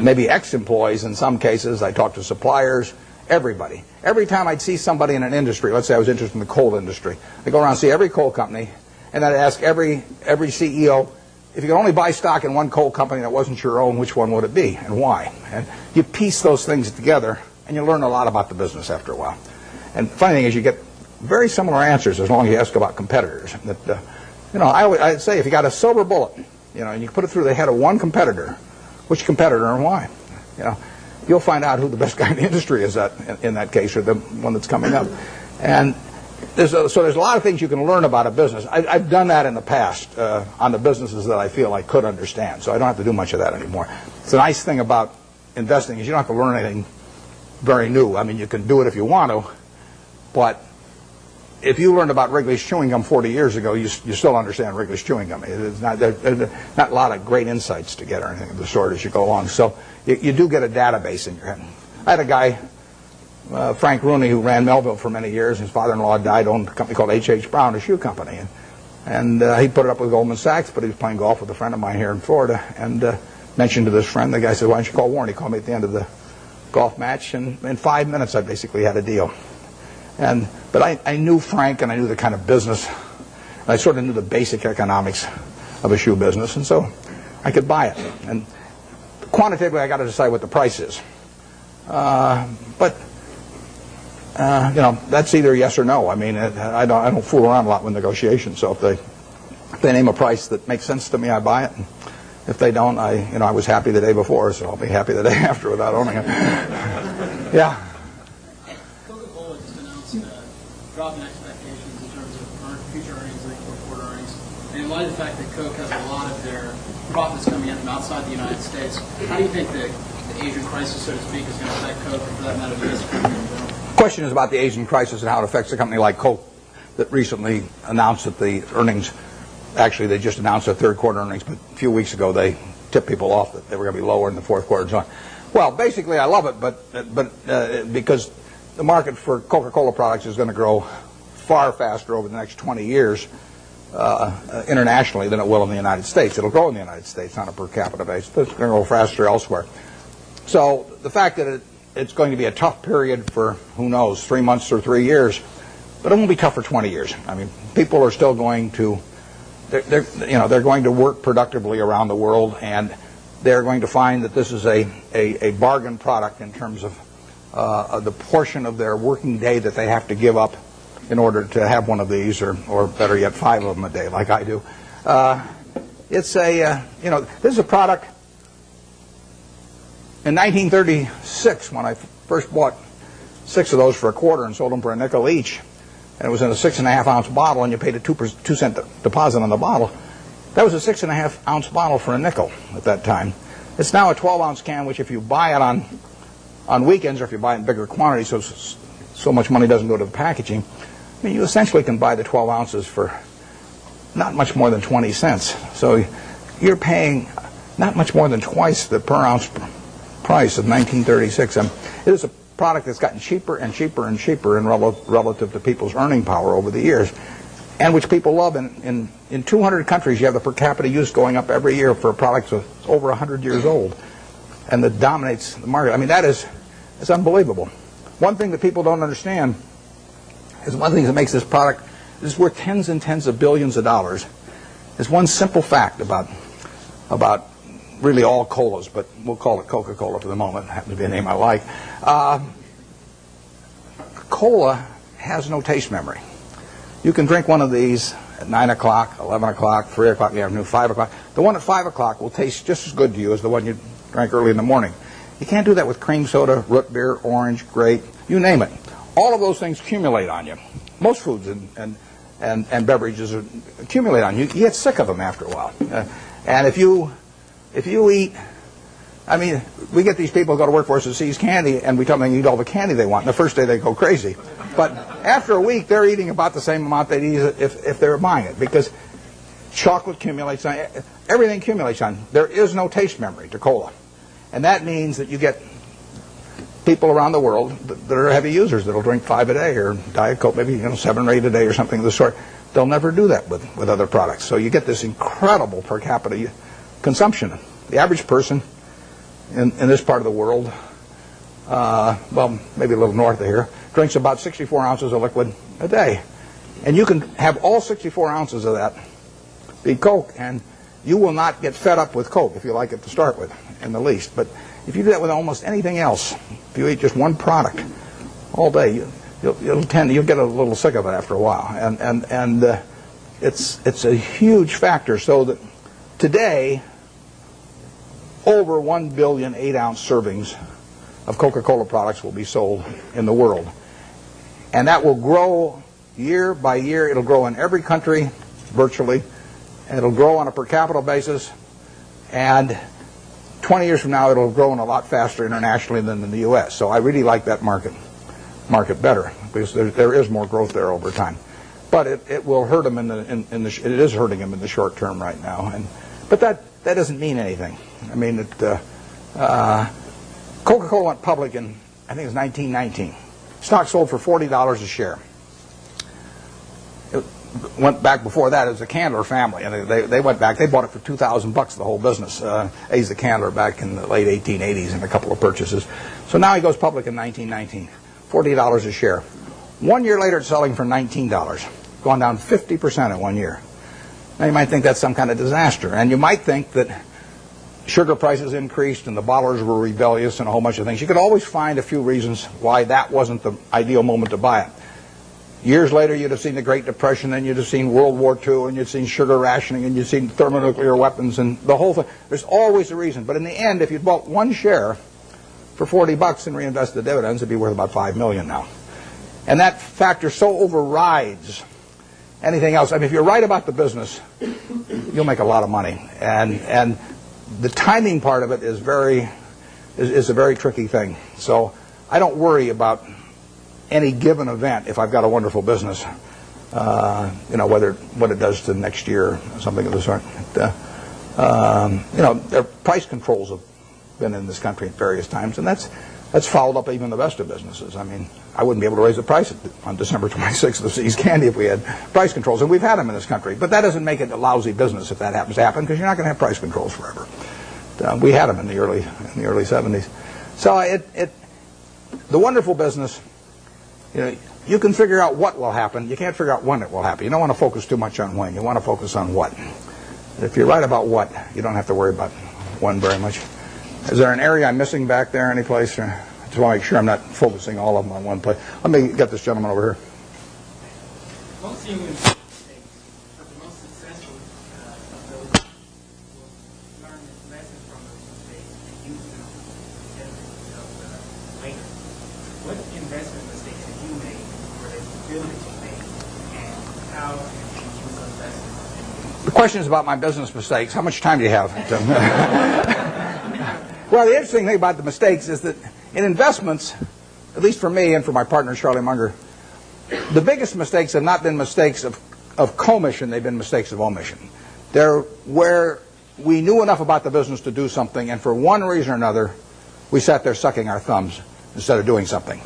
maybe ex-employees in some cases, I'd talk to suppliers, everybody. Every time I'd see somebody in an industry, let's say I was interested in the coal industry, I'd go around and see every coal company, and I'd ask every CEO, if you could only buy stock in one coal company that wasn't your own, which one would it be and why? And you piece those things together, and you learn a lot about the business after a while. And the funny thing is you get very similar answers as long as you ask about competitors. I'd say if you got a silver bullet, and you put it through the head of one competitor, which competitor and why? You'll find out who the best guy in the industry is in that case, or the one that's coming up. And there's a lot of things you can learn about a business. I've done that in the past on the businesses that I feel I could understand, so I don't have to do much of that anymore. It's a nice thing about investing is you don't have to learn anything very new. I mean, you can do it if you want to, but if you learned about Wrigley's chewing gum 40 years ago, you still understand Wrigley's chewing gum. There's not a lot of great insights to get or anything of the sort as you go along. So you do get a database in your head. I had a guy, Frank Rooney, who ran Melville for many years. His father-in-law died, owned a company called H.H. Brown, a shoe company. And he put it up with Goldman Sachs, but he was playing golf with a friend of mine here in Florida and mentioned to this friend. The guy said, "Why don't you call Warren?" He called me at the end of the golf match, and in 5 minutes I basically had a deal. But I knew Frank, and I knew the kind of business, and I sort of knew the basic economics of a shoe business, and so I could buy it. And quantitatively, I got to decide what the price is. That's either yes or no. I mean, I don't fool around a lot with negotiations. So if they name a price that makes sense to me, I buy it. And if they don't, I was happy the day before, so I'll be happy the day after without owning it. Yeah. Coca-Cola just announced a drop in expectations in terms of future earnings and fourth quarter earnings. And in light of the fact that Coke has a lot of their profits coming in from outside the United States, how do you think that the Asian crisis, so to speak, is going to affect Coke, or for that matter, the U.S. economy in general? The question is about the Asian crisis and how it affects a company like Coke that recently announced that the earnings, actually they just announced their third quarter earnings, but a few weeks ago they tipped people off that they were going to be lower in the fourth quarter and so on. Well, basically I love it, but because the market for Coca-Cola products is going to grow far faster over the next 20 years internationally than it will in the United States. It'll grow in the United States on a per capita basis, but it's going to grow faster elsewhere. So the fact that it's going to be a tough period for, who knows, 3 months or 3 years, but it won't be tough for 20 years. I mean, people are still going to, they're going to work productively around the world, and they're going to find that this is a bargain product in terms of the portion of their working day that they have to give up in order to have one of these, or better yet, 5 of them a day, like I do. It's this is a product. In 1936, when I first bought 6 of those for a quarter and sold them for a nickel each, and it was in a 6.5-ounce bottle, and you paid a 2-cent deposit on the bottle. That was a 6.5-ounce bottle for a nickel at that time. It's now a 12-ounce can, which if you buy it on weekends, or if you buy it in bigger quantities, so much money doesn't go to the packaging, I mean, you essentially can buy the 12 ounces for not much more than 20 cents. So you're paying not much more than twice the per ounce price of 1936. It is a product that's gotten cheaper and cheaper and cheaper in relative to people's earning power over the years, and which people love. In 200 countries, you have the per capita use going up every year for a product that's over 100 years old, and that dominates the market. I mean, it's unbelievable. One thing that people don't understand is one of the things that makes this product is worth tens and tens of billions of dollars. Is one simple fact about really all colas, but we'll call it Coca-Cola for the moment. It happens to be a name I like. Cola has no taste memory. You can drink one of these at 9 o'clock, 11 o'clock, 3 o'clock in the afternoon, 5 o'clock. The one at 5 o'clock will taste just as good to you as the one you drank early in the morning. You can't do that with cream soda, root beer, orange, grape, you name it. All of those things accumulate on you. Most foods and beverages accumulate on you. You get sick of them after a while. And if you eat, I mean, we get these people who go to work for us who seize candy, and we tell them they eat all the candy they want. And the first day they go crazy. But after a week, they're eating about the same amount they'd eat if they were buying it, because chocolate accumulates on, everything accumulates on. There is no taste memory to cola. And that means that you get people around the world that are heavy users that'll drink 5 a day, or Diet Coke, maybe 7 or 8 a day, or something of the sort. They'll never do that with other products. So you get this incredible per capita consumption. The average person in this part of the world, well, maybe a little north of here, drinks about 64 ounces of liquid a day. And you can have all 64 ounces of that be Coke, and you will not get fed up with Coke if you like it to start with, in the least. But if you do that with almost anything else, if you eat just one product all day, you'll get a little sick of it after a while. And it's a huge factor. So that today, over 1 billion 8-ounce servings of Coca-Cola products will be sold in the world. And that will grow year by year. It'll grow in every country, virtually. And it'll grow on a per capita basis. And 20 years from now, it'll grow a lot faster internationally than in the U.S. So I really like that market better, because there is more growth there over time. But it will hurt them it is hurting them in the short term right now. But that doesn't mean anything. I mean, Coca-Cola went public in, I think it was 1919. Stock sold for $40 a share. It went back before that as the Candler family, and they went back. They bought it for $2,000, the whole business. Asa Candler back in the late 1880s in a couple of purchases. So now he goes public in 1919, $40 a share. 1 year later, it's selling for $19, gone down 50% in 1 year. Now you might think that's some kind of disaster, and you might think that sugar prices increased and the bottlers were rebellious and a whole bunch of things. You could always find a few reasons why that wasn't the ideal moment to buy it. Years later, you'd have seen the Great Depression, and you'd have seen World War II, and you'd seen sugar rationing, and you'd seen thermonuclear weapons, and the whole thing. There's always a reason. But in the end, if you'd bought one share for $40 and reinvested the dividends, it'd be worth about $5 million now. And that factor so overrides anything else. I mean, if you're right about the business, you'll make a lot of money. And the timing part of it is very is a very tricky thing. So I don't worry about any given event if I've got a wonderful business, what it does to next year or something of the sort. Their price controls have been in this country at various times, and that's fouled up even the best of businesses. I mean, I wouldn't be able to raise the price on December 26th of See's Candy if we had price controls, and we've had them in this country. But that doesn't make it a lousy business if that happens to happen, because you're not going to have price controls forever. We had them in the early 70s. So the wonderful business, you can figure out what will happen. You can't figure out when it will happen. You don't want to focus too much on when. You want to focus on what. If you're right about what, you don't have to worry about when very much. Is there an area I'm missing back there any place? I just want to make sure I'm not focusing all of them on one place. Let me get this gentleman over here. Most human mistakes, but the most successful of those will learn lessons from those mistakes and use them to benefit themselves later. What investment mistakes have you made or that you feel that you made, and how can you use those lessons? The question is about my business mistakes. How much time do you have? Well, the interesting thing about the mistakes is that in investments, at least for me and for my partner Charlie Munger, the biggest mistakes have not been mistakes of commission, they've been mistakes of omission. They're where we knew enough about the business to do something, and for one reason or another, we sat there sucking our thumbs instead of doing something.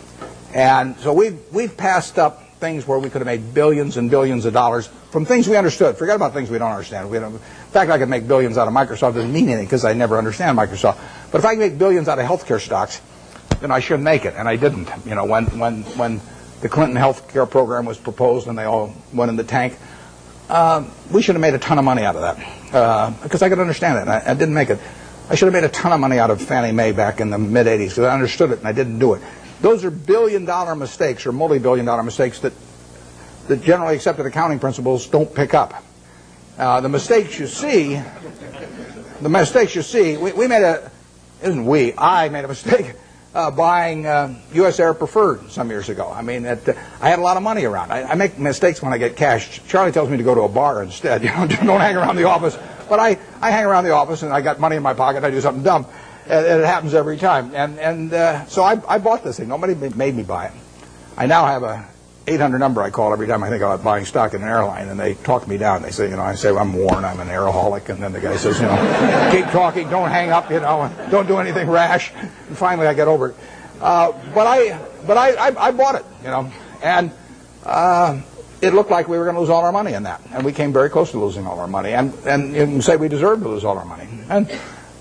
And so we've passed up things where we could have made billions and billions of dollars from things we understood. Forget about things we don't understand. In fact, I could make billions out of Microsoft. Doesn't mean anything because I never understand Microsoft. But if I can make billions out of healthcare stocks, then I should make it, and I didn't. When the Clinton healthcare program was proposed and they all went in the tank, we should have made a ton of money out of that because I could understand it. And I didn't make it. I should have made a ton of money out of Fannie Mae back in the mid '80s because I understood it and I didn't do it. Those are billion-dollar mistakes or multi-billion-dollar mistakes that generally accepted accounting principles don't pick up. The mistakes you see, we made I made a mistake buying U.S. Air Preferred some years ago. I mean, I had a lot of money around. I make mistakes when I get cash. Charlie tells me to go to a bar instead. Don't hang around the office. But I hang around the office and I got money in my pocket. I do something dumb. And it happens every time. So I bought this thing. Nobody made me buy it. I now have a 800 number I call every time I think about buying stock in an airline, and they talk me down. They say, I say, I'm Warren, I'm an airaholic, and then the guy says, keep talking, don't hang up, don't do anything rash. And finally, I get over it. But I bought it, and it looked like we were going to lose all our money in that, and we came very close to losing all our money, and you can say we deserved to lose all our money. And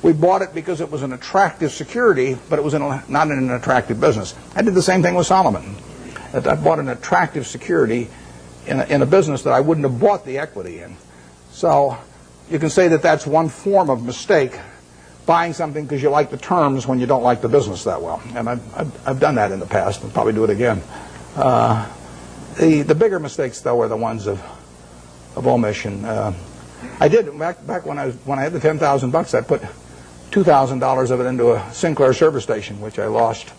we bought it because it was an attractive security, but it was not in an attractive business. I did the same thing with Solomon. I bought an attractive security in a business that I wouldn't have bought the equity in. So you can say that that's one form of mistake, buying something because you like the terms when you don't like the business that well. And I've done that in the past and probably do it again. The bigger mistakes, though, are the ones of omission. I did back when I had the $10,000. I put $2,000 of it into a Sinclair service station, which I lost.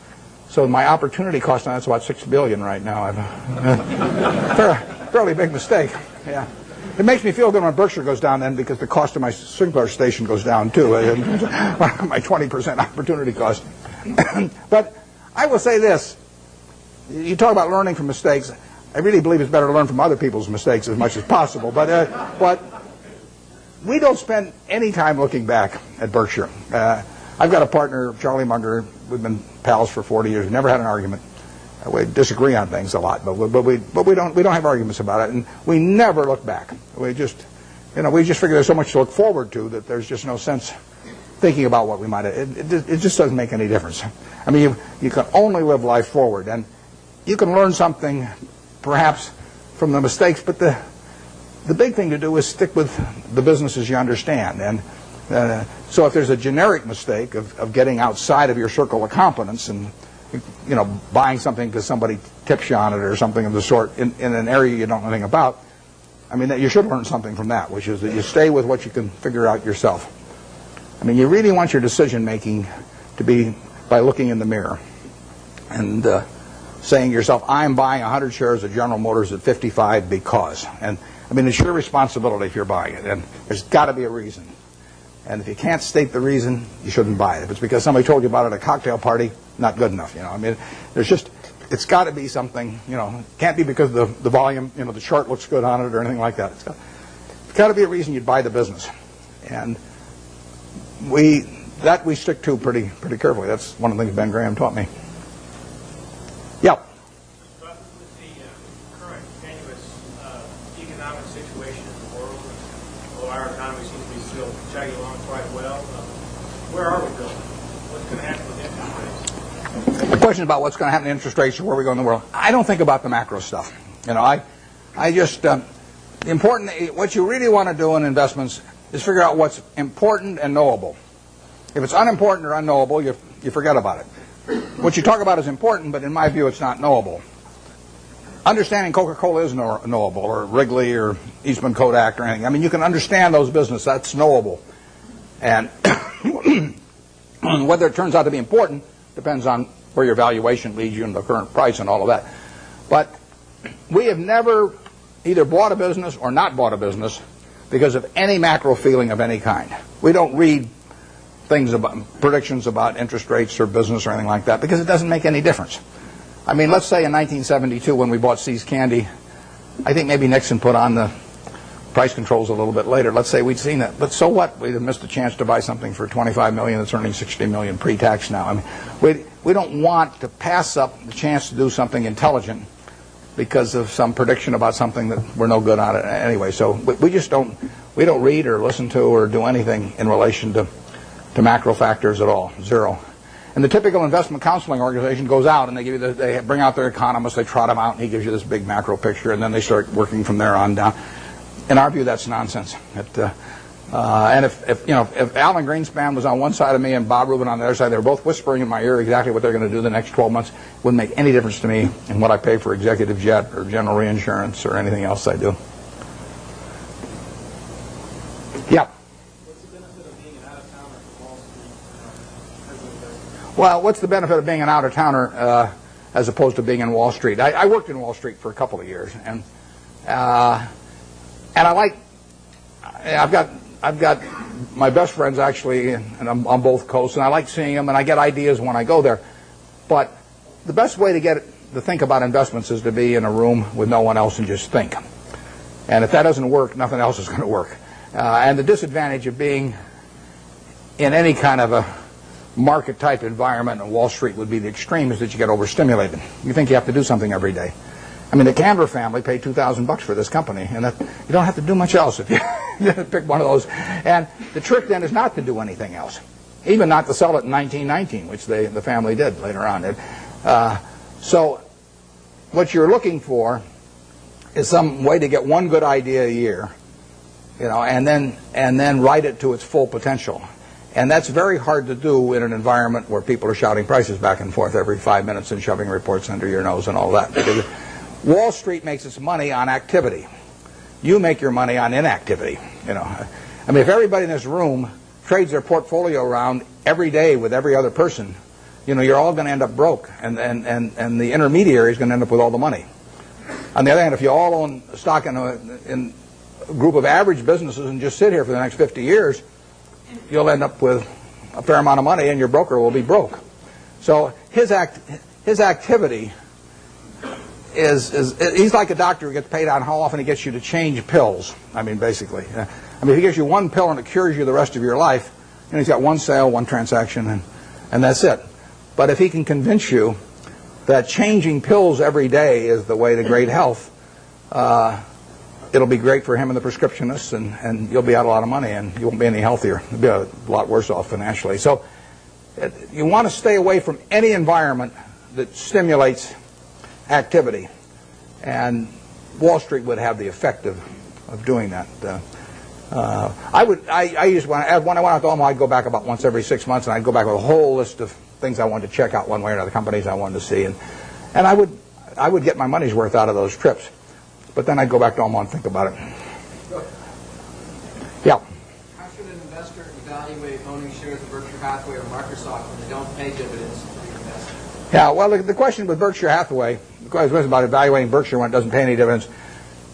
So my opportunity cost on that's about $6 billion right now. Fairly big mistake. Yeah, it makes me feel good when Berkshire goes down then because the cost of my Sinclair station goes down too. My 20% opportunity cost. But I will say this: you talk about learning from mistakes. I really believe it's better to learn from other people's mistakes as much as possible. But we don't spend any time looking back at Berkshire. I've got a partner, Charlie Munger. We've been pals for 40 years. We've never had an argument. We disagree on things a lot, but we don't have arguments about it, and we never look back. We just figure there's so much to look forward to that there's just no sense thinking about what we might have. It just doesn't make any difference. I mean, you can only live life forward, and you can learn something perhaps from the mistakes, but the big thing to do is stick with the businesses you understand. And so if there's a generic mistake of getting outside of your circle of competence and buying something because somebody tips you on it or something of the sort in an area you don't know anything about, I mean, you should learn something from that, which is that you stay with what you can figure out yourself. I mean, you really want your decision making to be by looking in the mirror and saying to yourself, I'm buying 100 shares of General Motors at 55 because. And I mean, it's your responsibility if you're buying it, and there's got to be a reason. And if you can't state the reason, you shouldn't buy it. If it's because somebody told you about it at a cocktail party, not good enough. I mean, it's got to be something. It can't be because the volume, the chart looks good on it or anything like that. It's got to be a reason you'd buy the business. And we stick to pretty carefully. That's one of the things Ben Graham taught me. Yeah. But with the current tenuous economic situation in the world, although our economy seems to be still chugging along quite well, where are we going? What's going to happen with interest rates? The question about what's going to happen to interest rates or where we go in the world. I don't think about the macro stuff. I just what you really want to do in investments is figure out what's important and knowable. If it's unimportant or unknowable, you forget about it. What you talk about is important, but in my view, it's not knowable. Understanding Coca-Cola is knowable, or Wrigley, or Eastman Kodak, or anything. I mean, you can understand those businesses. That's knowable. And whether it turns out to be important depends on where your valuation leads you and the current price and all of that. But we have never either bought a business or not bought a business because of any macro feeling of any kind. We don't read things about predictions about interest rates or business or anything like that because it doesn't make any difference. I mean, let's say in 1972 when we bought See's Candy, I think maybe Nixon put on the price controls a little bit later. Let's say we'd seen that, but so what? We'd have missed a chance to buy something for $25 million that's earning $60 million pre-tax now. I mean, we don't want to pass up the chance to do something intelligent because of some prediction about something that we're no good on it anyway. So we just don't read or listen to or do anything in relation to macro factors at all, zero. And the typical investment counseling organization goes out and they bring out their economists, they trot him out, and he gives you this big macro picture, and then they start working from there on down. In our view, that's nonsense. And if Alan Greenspan was on one side of me and Bob Rubin on the other side, they were both whispering in my ear exactly what they're going to do the next 12 months. It wouldn't make any difference to me in what I pay for executive jet or general reinsurance or anything else I do. Yeah. What's the benefit of being an out-of-towner from Wall Street as an investor? Well, what's the benefit of being an out-of-towner as opposed to being in Wall Street? I worked in Wall Street for a couple of years, and I like. I've got my best friends actually, and I'm on both coasts, and I like seeing them, and I get ideas when I go there. But the best way to think about investments is to be in a room with no one else and just think. And if that doesn't work, nothing else is going to work. And the disadvantage of being in any kind of a market-type environment, and Wall Street would be the extreme, is that you get overstimulated. You think you have to do something every day. I mean, the Candler family paid $2,000 for this company, and you don't have to do much else if you pick one of those. And the trick then is not to do anything else, even not to sell it in 1919, which the family did later on. So what you're looking for is some way to get one good idea a year, and then write it to its full potential. And that's very hard to do in an environment where people are shouting prices back and forth every 5 minutes and shoving reports under your nose and all that. Because Wall Street makes its money on activity. You make your money on inactivity. I mean, if everybody in this room trades their portfolio around every day with every other person, you're all going to end up broke, and the intermediary is going to end up with all the money. On the other hand, if you all own stock in a group of average businesses and just sit here for the next 50 years, you'll end up with a fair amount of money, and your broker will be broke. So his activity he's like a doctor who gets paid on how often he gets you to change pills. I mean, basically. If he gives you one pill and it cures you the rest of your life, he's got one sale, one transaction, and that's it. But if he can convince you that changing pills every day is the way to great health, it'll be great for him and the prescriptionists, and you'll be out a lot of money, and you won't be any healthier. You'll be a lot worse off financially. So you want to stay away from any environment that stimulates activity, and Wall Street would have the effect of doing that. I used when I went out to Omaha, I'd go back about once every 6 months, and I'd go back with a whole list of things I wanted to check out one way or another, companies I wanted to see, and I would get my money's worth out of those trips. But then I'd go back to Omaha and think about it. Yeah. How should an investor evaluate owning shares of Berkshire Hathaway or Microsoft when they don't pay dividends to the investor? Yeah, well, the question with Berkshire Hathaway, the question was about evaluating Berkshire when it doesn't pay any dividends.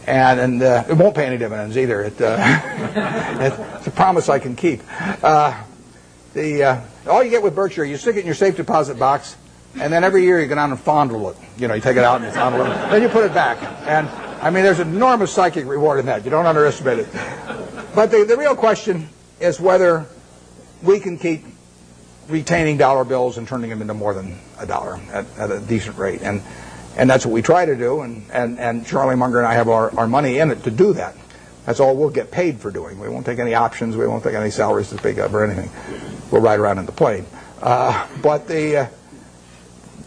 And it won't pay any dividends either. It's a promise I can keep. All you get with Berkshire, you stick it in your safe deposit box, and then every year you go down and fondle it. You take it out and fondle it, then you put it back. And I mean, there's enormous psychic reward in that. You don't underestimate it. But the real question is whether we can keep retaining dollar bills and turning them into more than $1 at a decent rate. And that's what we try to do, and Charlie Munger and I have our money in it to do that. That's all we'll get paid for doing. We won't take any options. We won't take any salaries to speak of or anything. We'll ride around in the plane. But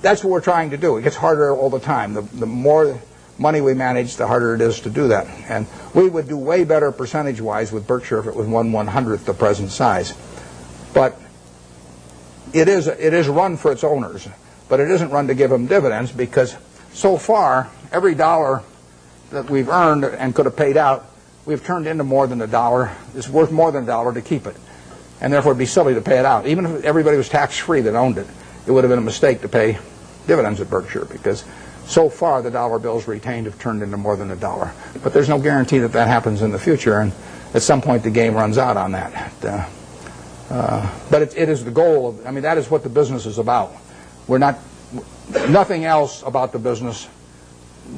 that's what we're trying to do. It gets harder all the time. The more money we manage, the harder it is to do that. And we would do way better percentage-wise with Berkshire if it was 1/100th the present size. But it is run for its owners. But it isn't run to give them dividends, because so far, every dollar that we've earned and could have paid out, we've turned into more than $1. It's worth more than $1 to keep it. And therefore, it'd be silly to pay it out. Even if everybody was tax-free that owned it, it would have been a mistake to pay dividends at Berkshire, because so far the dollar bills retained have turned into more than $1. But there's no guarantee that that happens in the future, and at some point the game runs out on that. But it is the goal. I mean, that is what the business is about. Nothing else about the business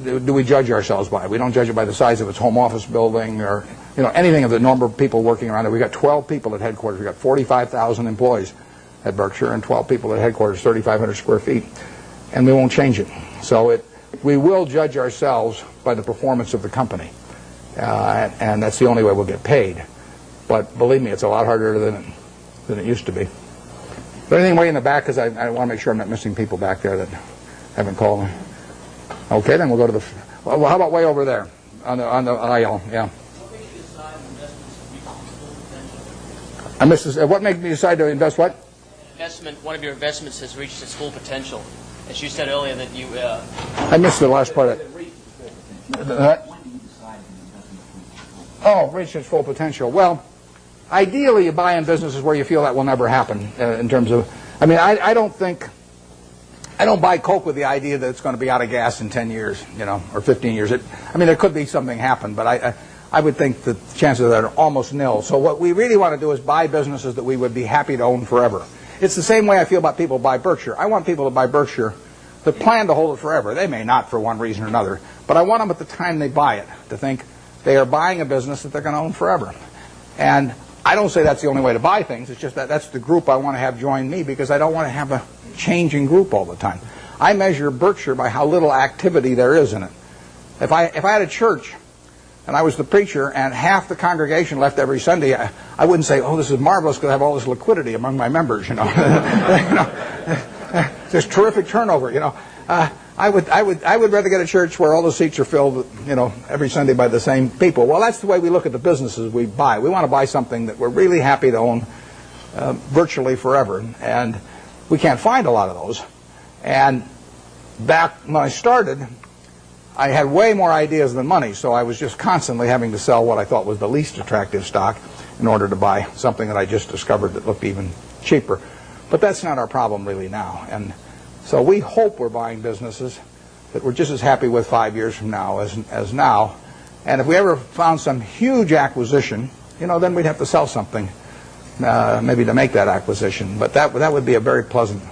do we judge ourselves by. We don't judge it by the size of its home office building or anything of the number of people working around it. We've got 12 people at headquarters. We've got 45,000 employees at Berkshire and 12 people at headquarters, 3,500 square feet. And we won't change it. So we will judge ourselves by the performance of the company. And that's the only way we'll get paid. But believe me, it's a lot harder than it used to be. Is there anything way in the back? Because I want to make sure I'm not missing people back there that haven't called me. Okay, then we'll go to the... Well, how about way over there on the aisle? Yeah. What makes you decide investments have reached its full potential? I missed this. What made me decide to invest what? One of your investments has reached its full potential. As you said earlier that you... I missed the last part of it. Reached its full potential. Well, ideally you buy in businesses where you feel that will never happen in terms of... I mean, I don't buy Coke with the idea that it's going to be out of gas in 10 years, or 15 years. There could be something happen, but I would think the chances of that are almost nil. So what we really want to do is buy businesses that we would be happy to own forever. It's the same way I feel about people who buy Berkshire. I want people to buy Berkshire that plan to hold it forever. They may not for one reason or another, but I want them at the time they buy it to think they are buying a business that they're going to own forever. And I don't say that's the only way to buy things. It's just that's the group I want to have join me, because I don't want to have a changing group all the time. I measure Berkshire by how little activity there is in it. If I had a church and I was the preacher and half the congregation left every Sunday, I wouldn't say, "Oh, this is marvelous because I have all this liquidity among my members." There's terrific turnover. I would rather get a church where all the seats are filled, every Sunday by the same people. Well, that's the way we look at the businesses we buy. We want to buy something that we're really happy to own virtually forever, and we can't find a lot of those. And back when I started, I had way more ideas than money, so I was just constantly having to sell what I thought was the least attractive stock in order to buy something that I just discovered that looked even cheaper. But that's not our problem really now. And so we hope we're buying businesses that we're just as happy with 5 years from now as now. And if we ever found some huge acquisition, then we'd have to sell something maybe to make that acquisition. But that would be a very pleasant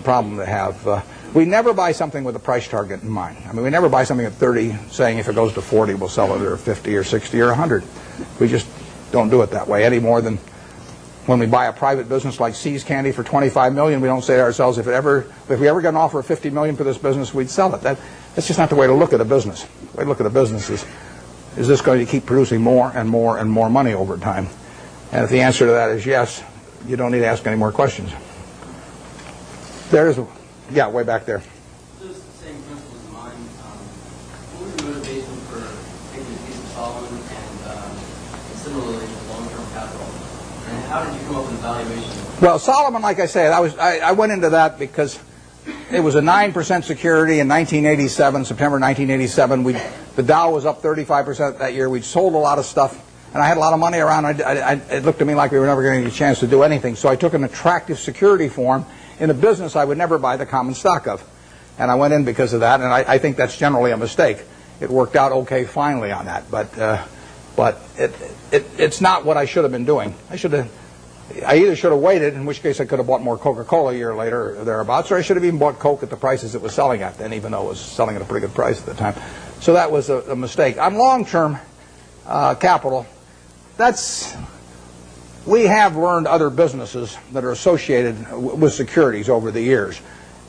problem to have. We never buy something with a price target in mind. We never buy something at 30 saying if it goes to 40 we'll sell it, or 50 or 60 or 100. We just don't do it that way any more than when we buy a private business like See's Candy for $25 million. We don't say to ourselves, if we ever get an offer of $50 million for this business, we'd sell it. That's just not the way to look at a business. The way to look at a business is this going to keep producing more and more and more money over time? And if the answer to that is yes, you don't need to ask any more questions. Yeah, way back there. Those same principles in mind, what was the motivation for taking a piece of Solomon and similarly long-term capital? And how did you come up with the valuation? Well, Solomon, like I said, I went into that because it was a 9% security in 1987, September 1987. The Dow was up 35% that year. We'd sold a lot of stuff, and I had a lot of money around. It looked to me like we were never going to get a chance to do anything. So I took an attractive security form in a business I would never buy the common stock of. And I went in because of that, and I think that's generally a mistake. it worked out okay finally on that. But it's not what I should have been doing. I either should have waited, in which case I could have bought more Coca-Cola a year later or thereabouts, or I should have even bought Coke at the prices it was selling at then, even though it was selling at a pretty good price at the time. So that was a mistake. On long-term capital, we have learned other businesses that are associated with securities over the years.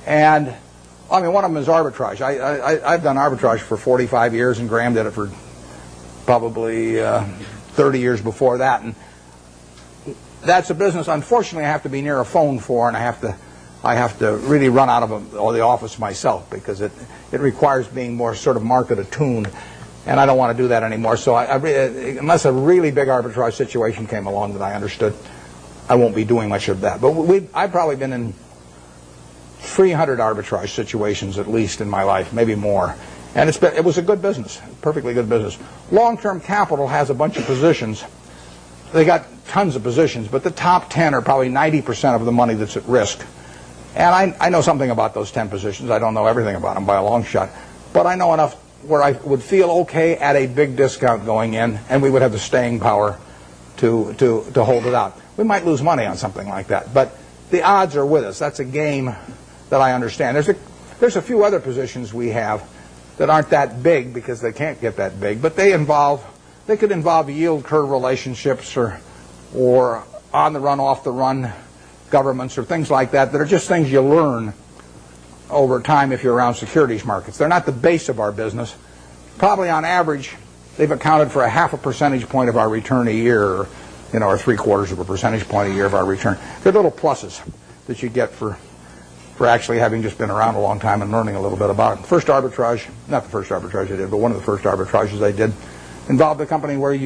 And, I mean, one of them is arbitrage. I've done arbitrage for 45 years, and Graham did it for probably 30 years before that. And that's a business, unfortunately, I have to be near a phone for, and I have to really run out of the office myself, because it requires being more sort of market attuned, and I don't want to do that anymore. So unless a really big arbitrage situation came along that I understood, I won't be doing much of that. But I've probably been in 300 arbitrage situations at least in my life, maybe more. And it was a good business, perfectly good business. Long-term capital has a bunch of positions. They got tons of positions, but the top 10 are probably 90% of the money that's at risk. And I know something about those 10 positions. I don't know everything about them by a long shot, but I know enough where I would feel okay at a big discount going in, and we would have the staying power to hold it out. We might lose money on something like that, but the odds are with us. That's a game that I understand. There's a few other positions we have that aren't that big because they can't get that big, but they could involve yield curve relationships or on the run, off the run governments or things like that are just things you learn over time if you're around securities markets. They're not the base of our business. Probably on average, they've accounted for a half a percentage point of our return a year, or 3/4 of a percentage point a year of our return. They're little pluses that you get for actually having just been around a long time and learning a little bit about it. Not the first arbitrage I did, but one of the first arbitrages I did involved a company where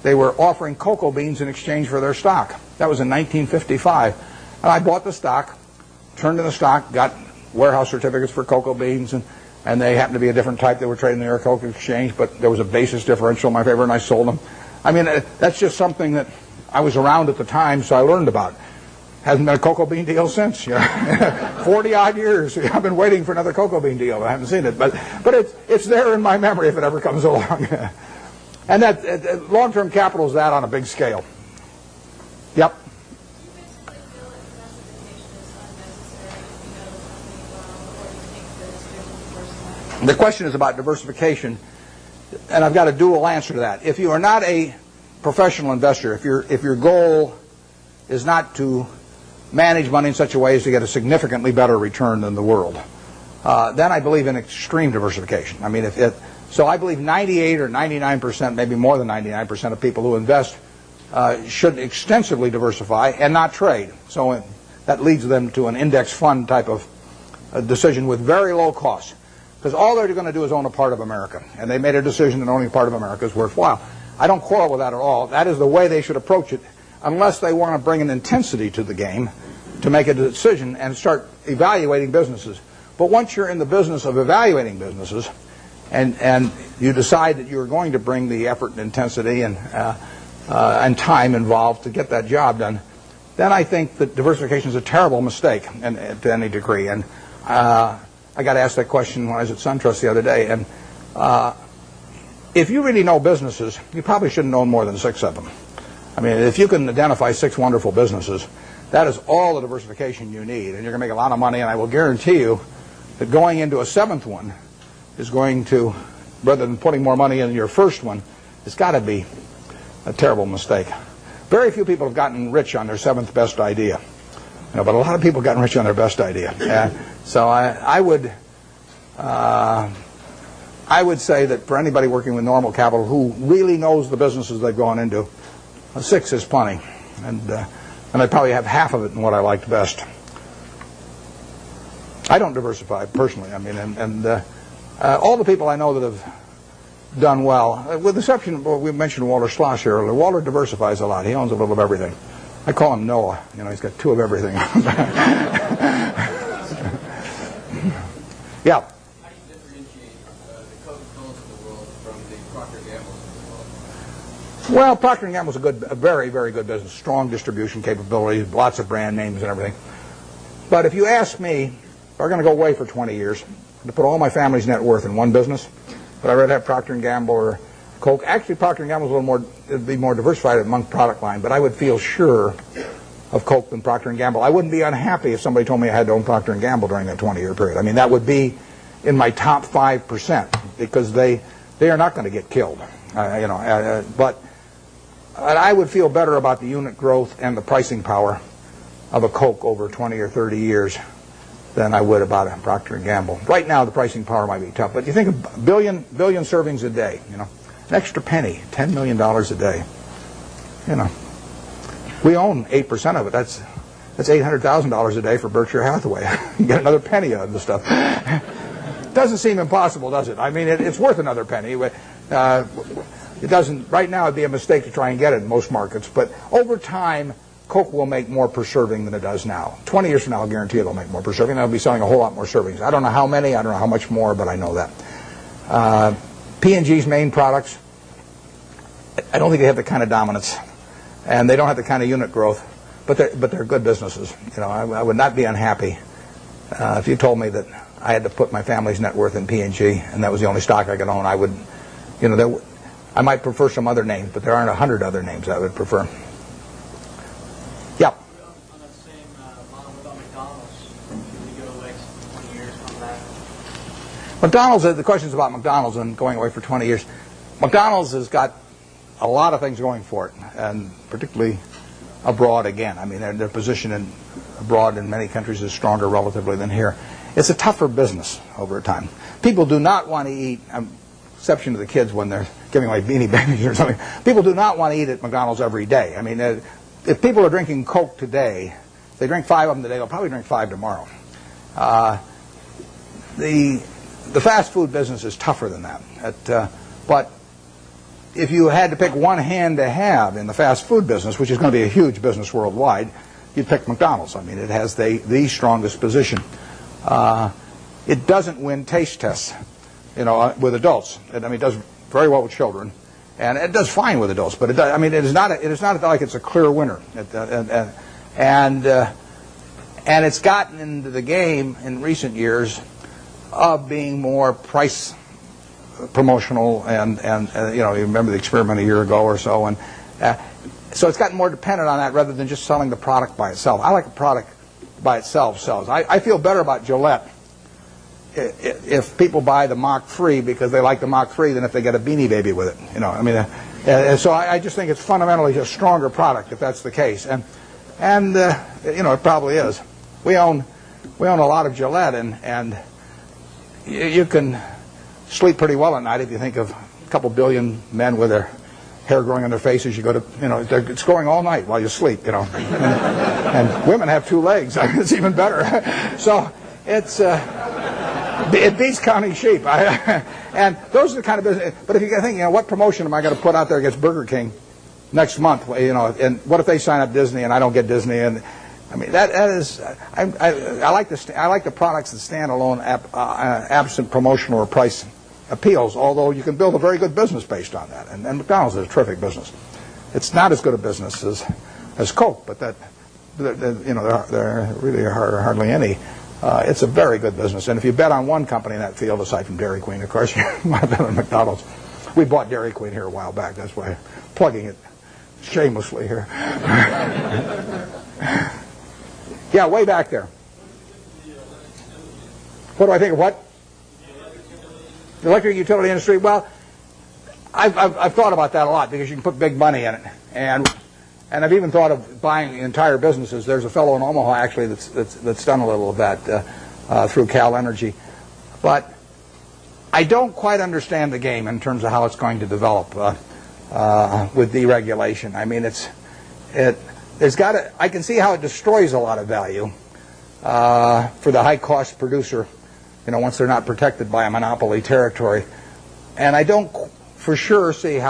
they were offering cocoa beans in exchange for their stock. That was in 1955. And I bought the stock, turned in the stock, got warehouse certificates for cocoa beans, and they happened to be a different type. They were trading in the New York Cocoa Exchange, but there was a basis differential in my favor, and I sold them. I mean, that's just something that I was around at the time, so I learned about. Hasn't been a cocoa bean deal since. 40-odd years. I've been waiting for another cocoa bean deal. I haven't seen it, but it's there in my memory if it ever comes along. And that long-term capital is that on a big scale. Yep. The question is about diversification, and I've got a dual answer to that. If you are not a professional investor, if your goal is not to manage money in such a way as to get a significantly better return than the world, then I believe in extreme diversification. I mean, so I believe 98 or 99%, maybe more than 99% of people who invest should extensively diversify and not trade. So that leads them to an index fund type of decision with very low costs. Because all they're going to do is own a part of America. And they made a decision that owning a part of America is worthwhile. I don't quarrel with that at all. That is the way they should approach it, unless they want to bring an intensity to the game to make a decision and start evaluating businesses. But once you're in the business of evaluating businesses, and you decide that you're going to bring the effort and intensity and time involved to get that job done, then I think that diversification is a terrible mistake to any degree. And I got asked that question when I was at SunTrust the other day. And if you really know businesses, you probably shouldn't own more than 6 of them. I mean, if you can identify 6 wonderful businesses, that is all the diversification you need, and you're going to make a lot of money. And I will guarantee you that going into a 7th one is going to, rather than putting more money in your first one, it's got to be a terrible mistake. Very few people have gotten rich on their 7th best idea, but a lot of people have gotten rich on their best idea. So I would say that for anybody working with normal capital who really knows the businesses they've gone into, a 6 is plenty, and I probably have half of it in what I liked best. I don't diversify personally. I mean, and all the people I know that have done well, with the exception, well, we mentioned Walter Schloss here earlier. Walter diversifies a lot. He owns a little of everything. I call him Noah. He's got 2 of everything. Yeah. How do you differentiate the Coca-Colas of the world from the Procter & Gamble's of the world? Well, Procter & Gamble's a very, very good business. Strong distribution capabilities, lots of brand names and everything. But if you ask me, if I'm going to go away for 20 years, to put all my family's net worth in one business, Would I rather have Procter & Gamble or Coke? Actually, Procter & Gamble is a little more, it'd be more diversified among product line, but I would feel sure of Coke than Procter & Gamble. I wouldn't be unhappy if somebody told me I had to own Procter & Gamble during that 20-year period. I mean, that would be in my top 5% because they are not going to get killed. But I would feel better about the unit growth and the pricing power of a Coke over 20 or 30 years than I would about a Procter & Gamble. Right now, the pricing power might be tough, but you think of a billion servings a day, an extra penny, $10 million a day. We own 8% of it. That's $800,000 a day for Berkshire Hathaway. You get another penny out of the stuff. Doesn't seem impossible, does it? I mean, it's worth another penny. It doesn't. Right now, it'd be a mistake to try and get it in most markets. But over time, Coke will make more per serving than it does now. 20 years from now, I'll guarantee it'll make more per serving. They'll be selling a whole lot more servings. I don't know how many. I don't know how much more, but I know that. P&G's main products, I don't think they have the kind of dominance, and they don't have the kind of unit growth. But they're good businesses. I would not be unhappy if you told me that I had to put my family's net worth in P&G, and that was the only stock I could own. I would, I might prefer some other names, but there aren't 100 other names I would prefer. Yeah. On that same model, what about McDonald's? Should we go away 20 years on that? McDonald's, the question's about McDonald's and going away for 20 years. McDonald's has got a lot of things going for it, and particularly abroad again. I mean, their position abroad in many countries is stronger relatively than here. It's a tougher business over time. People do not want to eat, exception to the kids when they're giving away Beanie Babies or something, people do not want to eat at McDonald's every day. I mean, if people are drinking Coke today, if they drink 5 of them today, they'll probably drink 5 tomorrow. The fast food business is tougher than that. But if you had to pick one hand to have in the fast food business, which is going to be a huge business worldwide, you'd pick McDonald's. I mean, it has the strongest position. It doesn't win taste tests, with adults. It does very well with children, and it does fine with adults. But it is not like it's a clear winner. And it's gotten into the game in recent years of being more price promotional, and you remember the experiment a year ago or so, and so it's gotten more dependent on that rather than just selling the product by itself. I like a product by itself sells. I feel better about Gillette if people buy the Mach 3 because they like the Mach 3 than if they get a Beanie Baby with it. So I just think it's fundamentally a stronger product if that's the case, and it probably is. We own a lot of Gillette, and you can sleep pretty well at night if you think of a couple billion men with their hair growing on their faces. You go to, it's growing all night while you sleep, and women have 2 legs. It's even better. So it beats counting sheep. And those are the kind of business. But if you think, what promotion am I going to put out there against Burger King next month? And what if they sign up Disney and I don't get Disney? And I mean, that is, I like the products that stand alone, absent promotional or price appeals, although you can build a very good business based on that. And McDonald's is a terrific business. It's not as good a business as Coke, but there really are hardly any. It's a very good business. And if you bet on one company in that field, aside from Dairy Queen, of course, you might bet on McDonald's. We bought Dairy Queen here a while back. That's why I'm plugging it shamelessly here. Yeah, way back there. What do I think of what? The electric utility industry. Well, I've thought about that a lot because you can put big money in it, and I've even thought of buying entire businesses. There's a fellow in Omaha actually that's done a little of that through Cal Energy, but I don't quite understand the game in terms of how it's going to develop with deregulation. I mean, I can see how it destroys a lot of value for the high-cost producer, once they're not protected by a monopoly territory. And I don't for sure see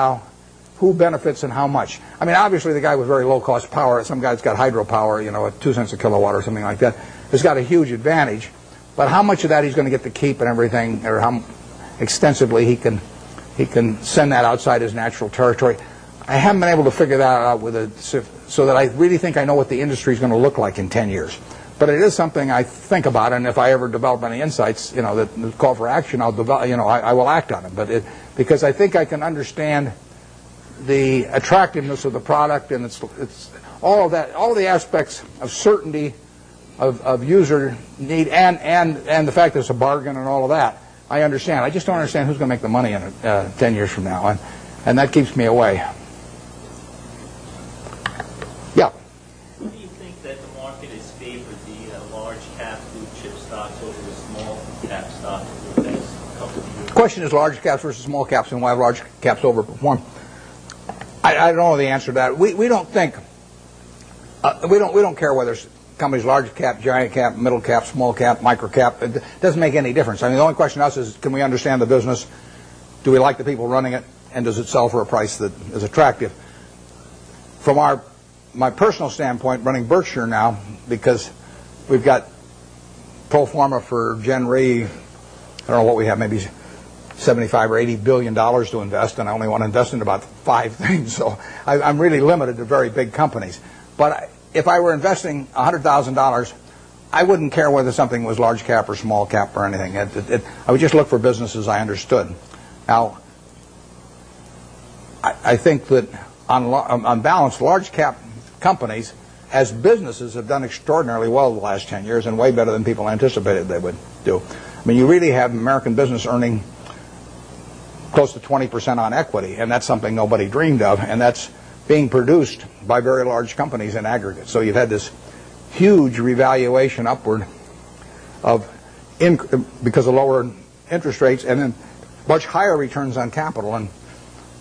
who benefits and how much. I mean, obviously the guy with very low-cost power, some guy's got hydropower, at 2 cents a kilowatt or something like that, has got a huge advantage. But how much of that he's going to get to keep and everything, or how extensively he can send that outside his natural territory, I haven't been able to figure that out so that I really think I know what the industry is going to look like in 10 years. But it is something I think about, and if I ever develop any insights, that call for action, I'll develop. I will act on them. Because I think I can understand the attractiveness of the product, and it's all of that, all the aspects of certainty, of user need, and the fact that it's a bargain and all of that. I understand. I just don't understand who's going to make the money in it 10 years from now, and that keeps me away. Yeah. Do you think that the market has favored the large cap blue chip stocks over the small cap stocks over the next couple of years? The question is large caps versus small caps, and why large caps overperform. I don't know the answer to that. We don't think we don't care whether companies large cap, giant cap, middle cap, small cap, micro cap. It doesn't make any difference. I mean, the only question to us is, can we understand the business? Do we like the people running it? And does it sell for a price that is attractive? From my personal standpoint, running Berkshire now, because we've got pro forma for Gen Re, I don't know what we have, maybe 75 or 80 billion dollars to invest, and I only want to invest in about 5 things. So I'm really limited to very big companies. But if I were investing $100,000, I wouldn't care whether something was large cap or small cap or anything. I would just look for businesses I understood. Now, I think that on balance, large cap companies as businesses have done extraordinarily well the last 10 years, and way better than people anticipated they would do. I mean, you really have American business earning close to 20% on equity, and that's something nobody dreamed of, and that's being produced by very large companies in aggregate. So you've had this huge revaluation upward because of lower interest rates, and then much higher returns on capital. And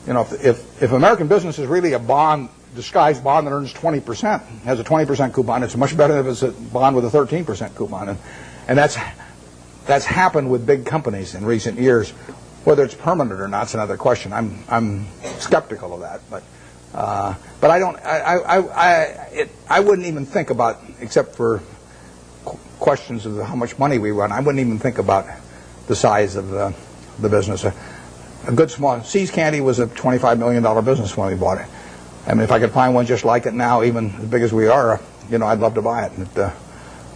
if American business is really a bond, disguised bond that earns 20%, has a 20% coupon, it's much better than if it's a bond with a 13% coupon. And that's happened with big companies in recent years. Whether it's permanent or not is another question. I'm skeptical of that, but I don't. I wouldn't even think about, except for questions of how much money we run. I wouldn't even think about the size of the business. A good small See's Candy was a $25 million business when we bought it. I mean, if I could find one just like it now, even as big as we are, I'd love to buy it.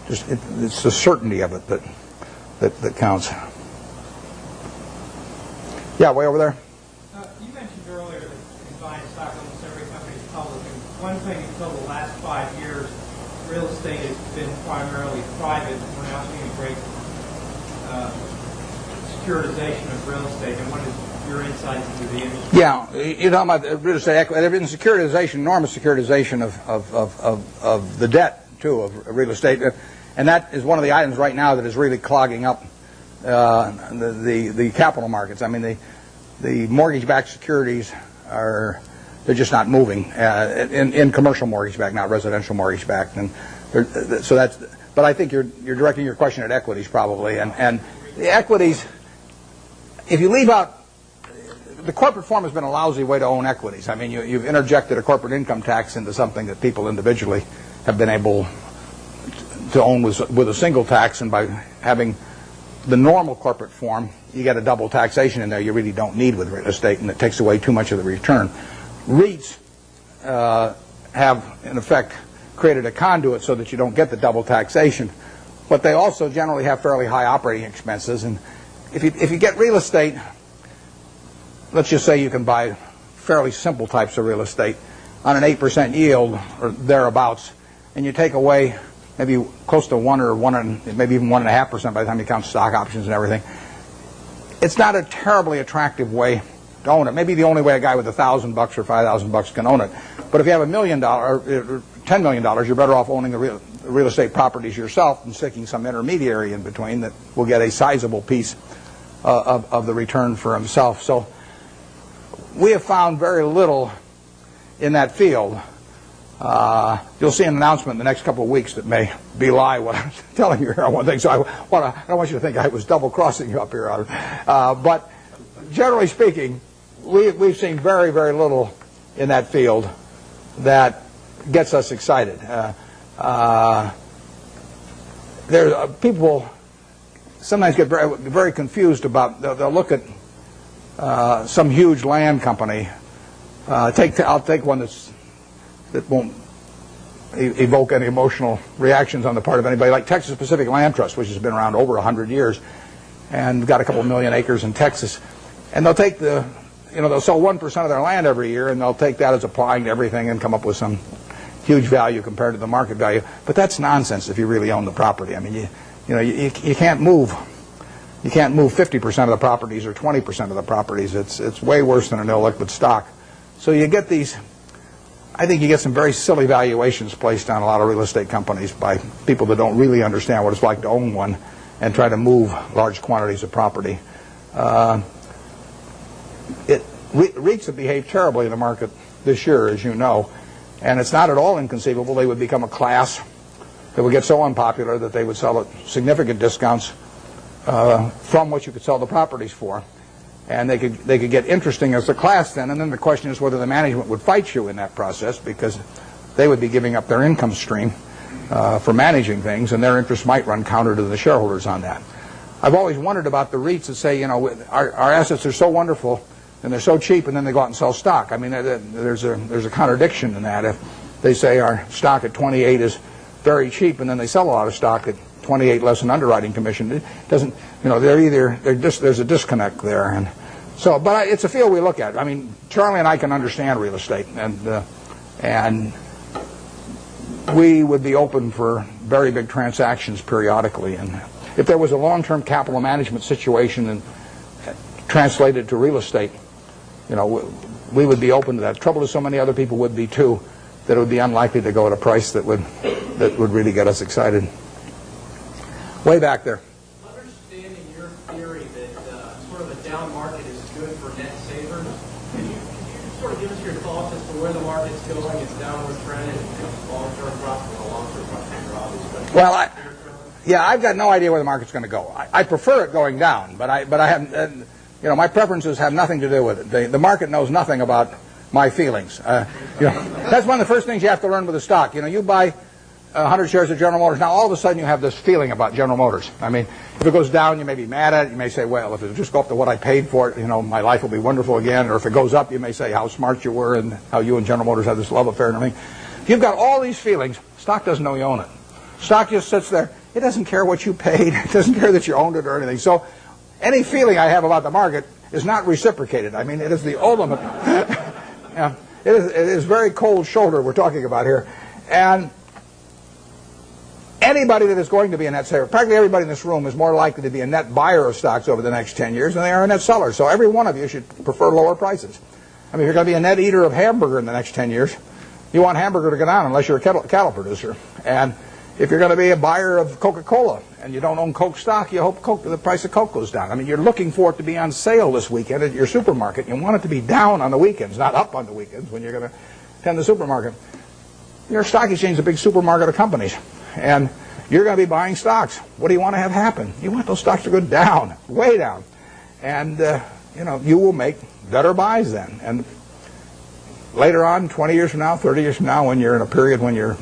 It's the certainty of it that counts. Yeah, way over there. You mentioned earlier that in buying stock, almost every company is public. And one thing until the last 5 years, real estate has been primarily private. We're now seeing a great securitization of real estate. And what is your insights into the industry? Yeah, you're talking about real estate equity. There's been securitization, enormous securitization of the debt, too, of real estate. And that is one of the items right now that is really clogging up the capital markets. I mean, the mortgage-backed securities they're just not moving in commercial mortgage-backed, not residential mortgage-backed, and so that's. But I think you're directing your question at equities probably, and the equities. If you leave out, the corporate form has been a lousy way to own equities. I mean, you've interjected a corporate income tax into something that people individually have been able to own with a single tax, and by having the normal corporate form, you get a double taxation in there you really don't need with real estate, and it takes away too much of the return. REITs have, in effect, created a conduit so that you don't get the double taxation, but they also generally have fairly high operating expenses. And if you get real estate, let's just say you can buy fairly simple types of real estate on an 8% yield or thereabouts, and you take away maybe close to 1 or 1, maybe even 1.5% by the time you count stock options and everything. It's not a terribly attractive way to own it. Maybe the only way a guy with $1,000 or $5,000 can own it. But if you have $1 million or $10 million, you're better off owning the real estate properties yourself and sticking some intermediary in between that will get a sizable piece of the return for himself. So we have found very little in that field. You'll see an announcement in the next couple of weeks that may belie what I'm telling you here on one thing. So I don't want you to think I was double-crossing you up here. But generally speaking, we've seen very, very little in that field that gets us excited. People sometimes get very, very confused about. They'll look at some huge land company. I'll take one that won't evoke any emotional reactions on the part of anybody, like Texas Pacific Land Trust, which has been around over 100 years and got a couple million acres in Texas. And they'll take they'll sell 1% of their land every year, and they'll take that as applying to everything and come up with some huge value compared to the market value. But that's nonsense if you really own the property. I mean, you can't move. You can't move 50% of the properties or 20% of the properties. It's way worse than an illiquid stock. So you get these. I think you get some very silly valuations placed on a lot of real estate companies by people that don't really understand what it's like to own one and try to move large quantities of property. REITs have behaved terribly in the market this year, as you know, and it's not at all inconceivable they would become a class that would get so unpopular that they would sell at significant discounts from what you could sell the properties for. And they could get interesting as a class then, and then the question is whether the management would fight you in that process, because they would be giving up their income stream for managing things, and their interests might run counter to the shareholders on that. I've always wondered about the REITs that say, our assets are so wonderful and they're so cheap, and then they go out and sell stock. I mean, there's a contradiction in that. If they say our stock at 28 is very cheap, and then they sell a lot of stock at 28 less an underwriting commission, it doesn't. There's a disconnect there, and so. But it's a field we look at. I mean, Charlie and I can understand real estate, and we would be open for very big transactions periodically. And if there was a long-term capital management situation and translated to real estate, we would be open to that. The trouble is, so many other people would be too, that it would be unlikely to go at a price that would really get us excited. Way back there. Understanding your theory that sort of a down market is good for net savers, can you sort of give us your thoughts as to where the market's going, its downward trend, and long-term profit, long-term profit are obvious. Well, I've got no idea where the market's going to go. I prefer it going down, but I haven't. My preferences have nothing to do with it. The market knows nothing about my feelings. That's one of the first things you have to learn with a stock. You buy 100 shares of General Motors. Now, all of a sudden, you have this feeling about General Motors. I mean, if it goes down, you may be mad at it. You may say, well, if it just go up to what I paid for it, my life will be wonderful again. Or if it goes up, you may say how smart you were and how you and General Motors have this love affair and everything. If you've got all these feelings, stock doesn't know you own it. Stock just sits there. It doesn't care what you paid. It doesn't care that you owned it or anything. So any feeling I have about the market is not reciprocated. I mean, it is the ultimate. It is very cold shoulder we're talking about here. And anybody that is going to be a net saver, practically everybody in this room is more likely to be a net buyer of stocks over the next 10 years than they are a net seller. So every one of you should prefer lower prices. I mean, if you're going to be a net eater of hamburger in the next 10 years, you want hamburger to go down unless you're a cattle producer. And if you're going to be a buyer of Coca-Cola and you don't own Coke stock, you hope the price of Coke goes down. I mean, you're looking for it to be on sale this weekend at your supermarket. You want it to be down on the weekends, not up on the weekends when you're going to attend the supermarket. Your stock exchange is a big supermarket of companies. And you're going to be buying stocks. What do you want to have happen? You want those stocks to go down, way down. And, you will make better buys then. And later on, 20 years from now, 30 years from now, when you're in a period when you're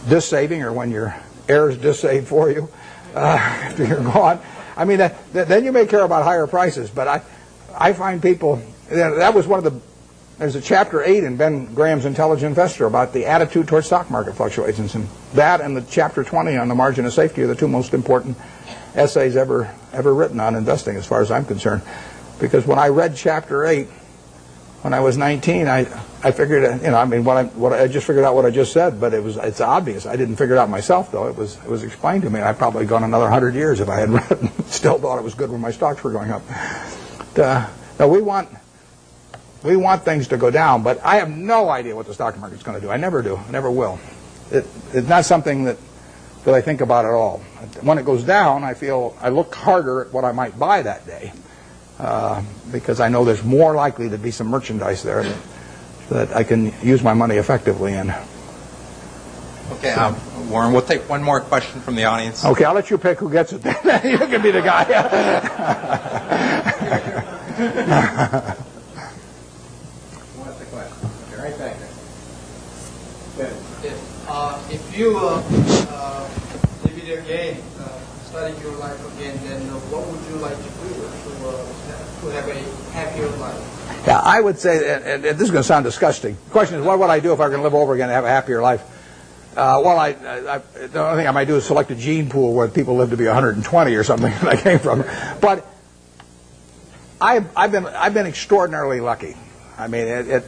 dis-saving or when your heirs dis-save for you after you're gone, I mean, then you may care about higher prices. But I find people, that was one of the, there's a chapter 8 in Ben Graham's Intelligent Investor about the attitude towards stock market fluctuations. And that and the chapter 20 on the margin of safety are the two most important essays ever written on investing as far as I'm concerned. Because when I read chapter 8 when I was 19, I figured, I just figured out what I just said, but it's obvious. I didn't figure it out myself, though. It was explained to me. I'd probably gone another 100 years if I had read and still thought it was good when my stocks were going up. No, we want things to go down, but I have no idea what the stock market's going to do. I never do. I never will. It's not something that I think about at all. When it goes down, I look harder at what I might buy that day. Because I know there's more likely to be some merchandise there that I can use my money effectively in. Okay, Warren, we'll take one more question from the audience. Okay, I'll let you pick who gets it. You can be the guy. What's the question? Okay, right back there. If you did it again, study your life again, then what would you like to do to have a happier life? Yeah, I would say, and this is going to sound disgusting. The question is, what would I do if I were going to live over again and have a happier life? The only thing I might do is select a gene pool where people live to be 120 or something that I came from. But I've been extraordinarily lucky. I mean,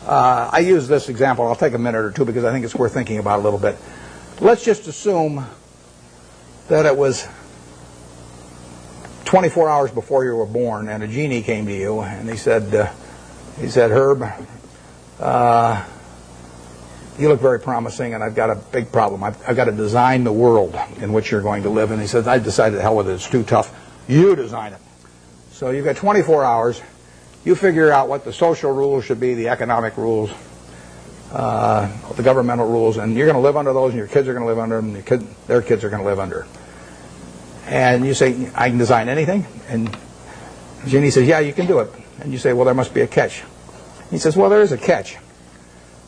I use this example. I'll take a minute or two because I think it's worth thinking about a little bit. Let's just assume that it was 24 hours before you were born, and a genie came to you, and he said, Herb, you look very promising, and I've got a big problem. I've got to design the world in which you're going to live. And he said, I decided, hell with it, it's too tough. You design it. So you've got 24 hours. You figure out what the social rules should be, the economic rules, the governmental rules, and you're going to live under those, and your kids are going to live under them, and their kids are going to live under. And you say, I can design anything? And Genie says, yeah, you can do it. And you say, well, there must be a catch. He says, well, there is a catch.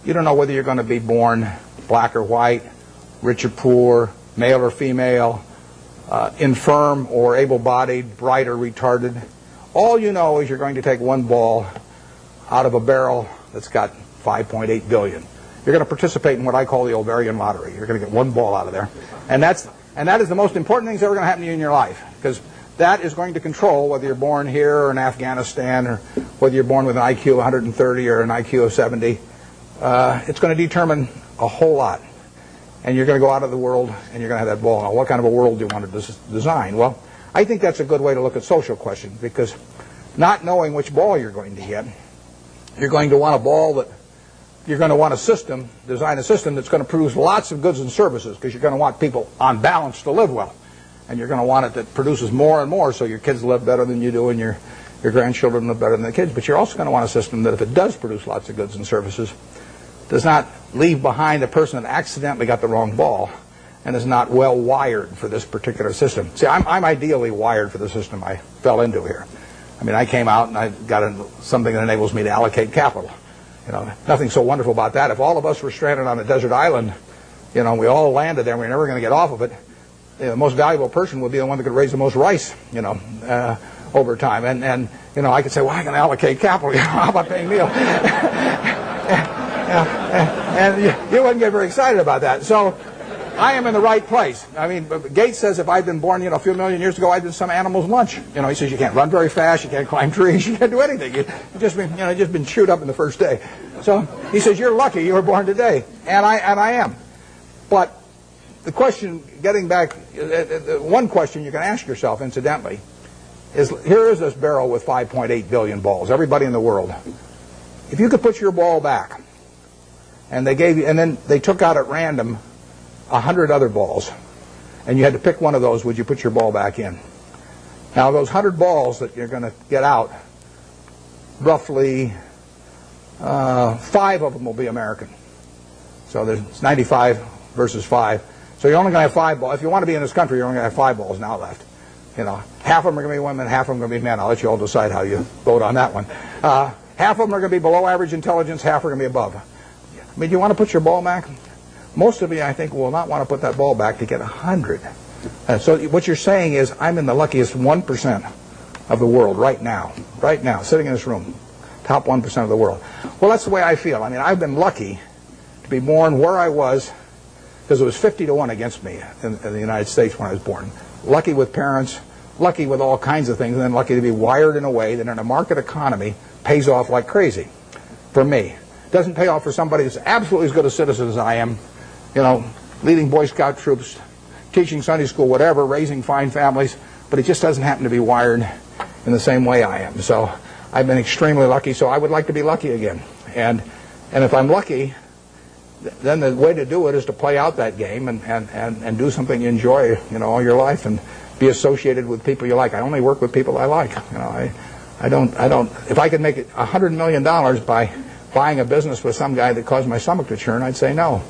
You don't know whether you're going to be born black or white, rich or poor, male or female, infirm or able-bodied, bright or retarded. All you know is you're going to take one ball out of a barrel that's got 5.8 billion. You're going to participate in what I call the ovarian lottery. You're going to get one ball out of there. And that is the most important thing that's ever going to happen to you in your life, because that is going to control whether you're born here or in Afghanistan, or whether you're born with an IQ of 130 or an IQ of 70. It's going to determine a whole lot. And you're going to go out of the world and you're going to have that ball. Now, what kind of a world do you want to design? Well, I think that's a good way to look at social questions, because not knowing which ball you're going to get, you're going to want a ball that you're going to want design a system that's going to produce lots of goods and services, because you're going to want people on balance to live well. And you're going to want it that produces more and more, so your kids live better than you do and your grandchildren live better than the kids. But you're also going to want a system that, if it does produce lots of goods and services, does not leave behind a person that accidentally got the wrong ball and is not well wired for this particular system. See, I'm ideally wired for the system I fell into here. I mean, I came out and I got something that enables me to allocate capital. You know, nothing so wonderful about that. If all of us were stranded on a desert island, you know, we all landed there and we're never going to get off of it, the most valuable person would be the one that could raise the most rice, you know, over time. And you know, I could say, well, I can allocate capital. You know, how about paying meal? And you wouldn't get very excited about that. So I am in the right place. I mean, Gates says if I'd been born, you know, a few million years ago, I'd been some animal's lunch. You know, he says you can't run very fast, you can't climb trees, you can't do anything. You've just been chewed up in the first day. So he says you're lucky you were born today, and I am. But the question, getting back, one question you can ask yourself, incidentally, is here is this barrel with 5.8 billion balls, everybody in the world. If you could put your ball back, and then they took out at random 100 other balls, and you had to pick one of those, would you put your ball back in? Now, those 100 balls that you're going to get out, roughly 5 of them will be American. So there's 95 versus 5. So you're only going to have 5 balls. If you want to be in this country, you're only going to have 5 balls now left. You know, half of them are going to be women, half of them are going to be men. I'll let you all decide how you vote on that one. Half of them are going to be below average intelligence, half are going to be above. I mean, do you want to put your ball back? Most of you, I think, will not want to put that ball back to get 100. So what you're saying is, I'm in the luckiest 1% of the world right now, sitting in this room, top 1% of the world. Well, that's the way I feel. I mean, I've been lucky to be born where I was, because it was 50-1 against me in the United States when I was born. Lucky with parents, lucky with all kinds of things, and then lucky to be wired in a way that in a market economy pays off like crazy for me. Doesn't pay off for somebody that's absolutely as good a citizen as I am, you know, leading Boy Scout troops, teaching Sunday school, whatever, raising fine families, but it just doesn't happen to be wired in the same way I am. So I've been extremely lucky, so I would like to be lucky again. And if I'm lucky, then the way to do it is to play out that game and do something you enjoy, you know, all your life, and be associated with people you like. I only work with people I like. You know, I don't. If I could make it $100 million by buying a business with some guy that caused my stomach to churn, I'd say no,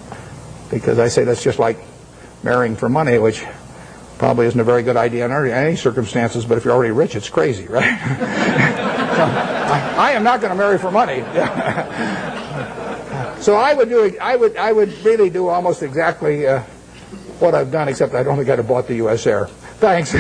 because I say that's just like marrying for money, which probably isn't a very good idea in any circumstances. But if you're already rich, it's crazy, right? So, I am not going to marry for money. So I would really do almost exactly what I've done, except I don't think I'd have bought the U.S. Air. Thanks.